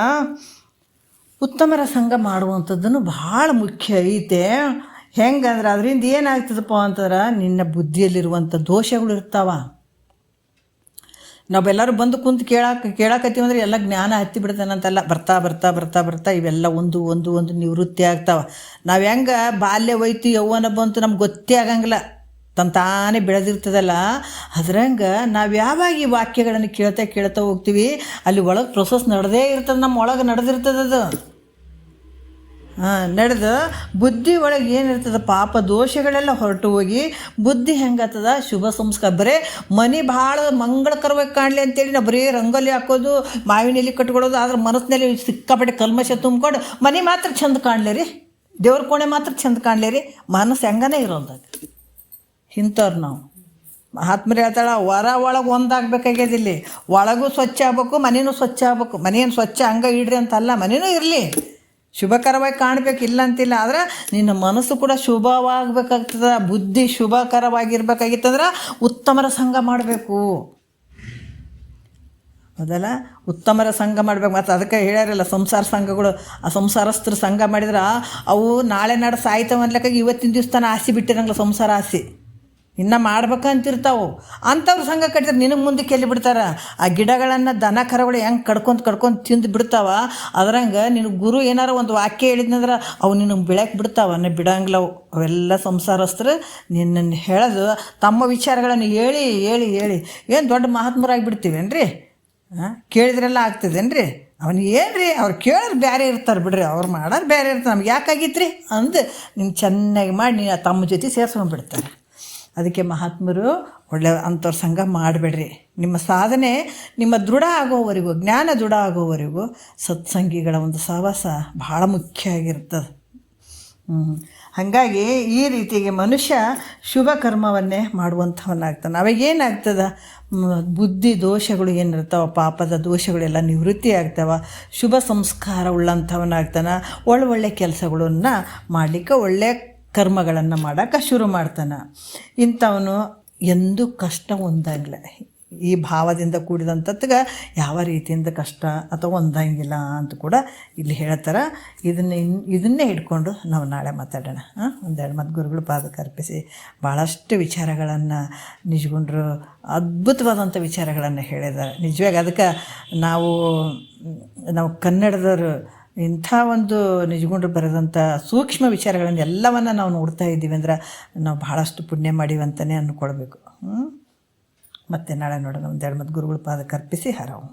ಉತ್ತಮರ ಸಂಘ ಮಾಡುವಂಥದ್ದನ್ನು ಭಾಳ ಮುಖ್ಯ ಐತೆ. ಹೆಂಗಂದ್ರೆ ಅದರಿಂದ ಏನಾಗ್ತದಪ್ಪ ಅಂತಂದ್ರೆ ನಿನ್ನ ಬುದ್ಧಿಯಲ್ಲಿರುವಂಥ ದೋಷಗಳು ಇರ್ತಾವ. ನಾವೆಲ್ಲರೂ ಬಂದು ಕುಂತು ಕೇಳಾಕತ್ತೀವಿ ಅಂದ್ರೆ ಎಲ್ಲ ಜ್ಞಾನ ಹತ್ತಿ ಬಿಡ್ತಾನಂತೆಲ್ಲ. ಬರ್ತಾ ಬರ್ತಾ ಬರ್ತಾ ಬರ್ತಾ ಇವೆಲ್ಲ ಒಂದು ಒಂದು ಒಂದು ನಿವೃತ್ತಿ ಆಗ್ತಾವೆ. ನಾವು ಹೆಂಗೆ ಬಾಲ್ಯ ಹೋಯ್ತು, ಯೌವನ ಬಂತು, ನಮ್ಗೆ ಗೊತ್ತೇ ಆಗಂಗಿಲ್ಲ, ತಾನೇ ಬೆಳೆದಿರ್ತದಲ್ಲ. ಅದ್ರಂಗೆ ನಾವು ಯಾವಾಗ ಈ ವಾಕ್ಯಗಳನ್ನು ಕೇಳ್ತಾ ಹೋಗ್ತೀವಿ, ಅಲ್ಲಿ ಒಳಗೆ ಪ್ರೊಸೆಸ್ ನಡೆದೇ ಇರ್ತದೆ, ನಮ್ಮ ಒಳಗೆ ನಡೆದಿರ್ತದದು. ನಡೆದು ಬುದ್ಧಿ ಒಳಗೆ ಏನಿರ್ತದೆ, ಪಾಪ ದೋಷಗಳೆಲ್ಲ ಹೊರಟು ಹೋಗಿ ಬುದ್ಧಿ ಹೆಂಗಾಗ್ತದ, ಶುಭ ಸಂಸ್ಕಾರ. ಬರೀ ಮನೆ ಭಾಳ ಮಂಗಳಕರವಾಗಿ ಕಾಣಲಿ ಅಂತೇಳಿ ನಾವು ಬರೀ ರಂಗೋಲಿ ಹಾಕೋದು, ಮಾವಿನೆಲೆ ಕಟ್ಕೊಳ್ಳೋದು, ಆದ್ರೆ ಮನಸ್ಸಿನಲ್ಲಿ ಸಿಕ್ಕಾಪಟ್ಟೆ ಕಲ್ಮಶ ತುಂಬ್ಕೊಂಡು ಮನೆ ಮಾತ್ರ ಚೆಂದ ಕಾಣಲಿ ರೀ, ದೇವ್ರ ಕೋಣೆ ಮಾತ್ರ ಚೆಂದ ಕಾಣಲಿ ರೀ, ಮನಸ್ಸು ಹೆಂಗನೇ ಇರೋದಾಗ. ಇಂಥವ್ರು ನಾವು. ಮಹಾತ್ಮರು ಹೇಳ್ತಾಳೆ, ಹೊರ ಒಳಗೆ ಒಂದಾಗಬೇಕಾಗ್ಯದ. ಇಲ್ಲಿ ಒಳಗೂ ಸ್ವಚ್ಛ ಆಗ್ಬೇಕು, ಮನೆಯೂ ಸ್ವಚ್ಛ ಆಗ್ಬೇಕು. ಮನೆಯನ್ನು ಸ್ವಚ್ಛ ಹಂಗೆ ಇಡ್ರಿ ಅಂತಲ್ಲ, ಮನೆಯೂ ಇರಲಿ, ಶುಭಕರವಾಗಿ ಕಾಣಬೇಕು, ಇಲ್ಲ ಅಂತಿಲ್ಲ. ಆದ್ರೆ ನಿನ್ನ ಮನಸ್ಸು ಕೂಡ ಶುಭವಾಗಬೇಕಾಗ್ತದೆ, ಬುದ್ಧಿ ಶುಭಕರವಾಗಿರ್ಬೇಕಾಗಿತ್ತಂದ್ರೆ ಉತ್ತಮರ ಸಂಘ ಮಾಡಬೇಕು. ಹೌದಲ್ಲ, ಉತ್ತಮರ ಸಂಘ ಮಾಡ್ಬೇಕು. ಮತ್ತು ಅದಕ್ಕೆ ಹೇಳ್ಯಾರಲ್ಲ, ಸಂಸಾರ ಸಂಘಗಳು, ಆ ಸಂಸಾರಸ್ಥರು ಸಂಘ ಮಾಡಿದ್ರೆ ಅವು ನಾಳೆ ನಾಡು ಸಾಯ್ತಾವ ಅನ್ಲಕ್ಕಾಗಿ ಇವತ್ತಿನ ದಿವಸ ತನ ಆಸೆ ಬಿಟ್ಟಿರಂಗಿಲ್ಲ, ಸಂಸಾರ ಆಸೆ ಇನ್ನೂ ಮಾಡ್ಬೇಕಂತಿರ್ತಾವೆ. ಅಂಥವ್ರು ಸಂಘ ಕಟ್ಟಿದ್ರೆ ನಿನಗೆ ಮುಂದಕ್ಕೆ ಎಲ್ಲಿ ಬಿಡ್ತಾರೆ? ಆ ಗಿಡಗಳನ್ನು ದನ ಕರುಗಳು ಹೆಂಗೆ ಕಡ್ಕೊಂಡು ತಿಂದು ಬಿಡ್ತಾವ, ಅದ್ರಂಗೆ ನಿನಗೆ ಗುರು ಏನಾರು ಒಂದು ವಾಕ್ಯ ಹೇಳಿದ್ನಂದ್ರೆ ಅವು ನಿನಗೆ ಬೆಳಕ್ಕೆ ಬಿಡ್ತಾವ, ಬಿಡಂಗಿಲ್ಲ ಅವು. ಅವೆಲ್ಲ ಸಂಸಾರಸ್ಥರು ನಿನ್ನನ್ನು ಹೇಳೋದು ತಮ್ಮ ವಿಚಾರಗಳನ್ನು ಹೇಳಿ ಹೇಳಿ ಹೇಳಿ ಏನು ದೊಡ್ಡ ಮಹಾತ್ಮರಾಗಿಬಿಡ್ತೀವೇನು ರೀ? ಕೇಳಿದ್ರೆಲ್ಲ ಆಗ್ತದೇನು ರೀ? ಅವನಿಗೆ ಏನು ರೀ, ಅವ್ರು ಕೇಳೋರು ಬೇರೆ ಇರ್ತಾರೆ ಬಿಡ್ರಿ, ಅವ್ರು ಮಾಡೋರು ಬೇರೆ ಇರ್ತಾರೆ, ನಮ್ಗೆ ಯಾಕಾಗಿತ್ತು ರೀ ಅಂದು ನಿಮ್ಗೆ ಚೆನ್ನಾಗಿ ಮಾಡಿ ನೀನು ತಮ್ಮ ಜೊತೆ ಸೇರ್ಸ್ಕೊಂಡ್ಬಿಡ್ತಾರೆ. ಅದಕ್ಕೆ ಮಹಾತ್ಮರು ಒಳ್ಳೆ ಅಂಥವ್ರ ಸಂಘ ಮಾಡಬೇಡ್ರಿ. ನಿಮ್ಮ ಸಾಧನೆ ನಿಮ್ಮ ದೃಢ ಆಗೋವರೆಗೂ, ಜ್ಞಾನ ದೃಢ ಆಗೋವರೆಗೂ ಸತ್ಸಂಗಿಗಳ ಒಂದು ಸಹವಾಸ ಭಾಳ ಮುಖ್ಯ ಆಗಿರ್ತದೆ. ಹಾಗಾಗಿ ಈ ರೀತಿಗೆ ಮನುಷ್ಯ ಶುಭ ಕರ್ಮವನ್ನೇ ಮಾಡುವಂಥವನ್ನಾಗ್ತಾನೆ. ಅವಾಗೇನಾಗ್ತದೆ, ಬುದ್ಧಿ ದೋಷಗಳು ಏನಿರ್ತಾವೆ, ಪಾಪದ ದೋಷಗಳೆಲ್ಲ ನಿವೃತ್ತಿ ಆಗ್ತಾವೆ, ಶುಭ ಸಂಸ್ಕಾರ ಉಳ್ಳಂಥವನ್ನಾಗ್ತಾನೆ, ಒಳ್ಳೊಳ್ಳೆ ಕೆಲಸಗಳನ್ನು ಮಾಡಲಿಕ್ಕೆ, ಒಳ್ಳೆ ಕರ್ಮಗಳನ್ನು ಮಾಡೋಕ್ಕೆ ಶುರು ಮಾಡ್ತಾನೆ. ಇಂಥವನು ಎಂದೂ ಕಷ್ಟ ಹೊಂದಂಗಿಲ್ಲ. ಈ ಭಾವದಿಂದ ಕೂಡಿದಂಥತ್ಗೆ ಯಾವ ರೀತಿಯಿಂದ ಕಷ್ಟ ಅಥವಾ ಹೊಂದಂಗಿಲ್ಲ ಅಂತ ಕೂಡ ಇಲ್ಲಿ ಹೇಳ್ತಾರೆ. ಇದನ್ನೇ ಹಿಡ್ಕೊಂಡು ನಾವು ನಾಳೆ ಮಾತಾಡೋಣ. ಒಂದೆರಡು ಮತ್ತು ಗುರುಗಳು ಪಾದಕ್ಕೆ ಅರ್ಪಿಸಿ ಭಾಳಷ್ಟು ವಿಚಾರಗಳನ್ನು ನಿಜಗುಂಡ್ರು ಅದ್ಭುತವಾದಂಥ ವಿಚಾರಗಳನ್ನು ಹೇಳಿದ್ದಾರೆ. ನಿಜವಾಗಿ ಅದಕ್ಕೆ ನಾವು ಕನ್ನಡದವರು ಇಂಥ ಒಂದು ನಿಜಗುಂಡ್ರು ಬರೆದಂಥ ಸೂಕ್ಷ್ಮ ವಿಚಾರಗಳನ್ನು ಎಲ್ಲವನ್ನು ನಾವು ನೋಡ್ತಾ ಇದ್ದೀವಿ ಅಂದ್ರೆ ನಾವು ಭಾಳಷ್ಟು ಪುಣ್ಯ ಮಾಡೀವಂತಲೇ ಅಂದ್ಕೊಳ್ಬೇಕು. ಮತ್ತೆ ನಾಳೆ ನೋಡೋಣ. ಒಂದೆರಡು ಮತ್ತು ಗುರುಗಳ ಪಾದಕ್ಕೆ ಅರ್ಪಿಸಿ ಹರವು.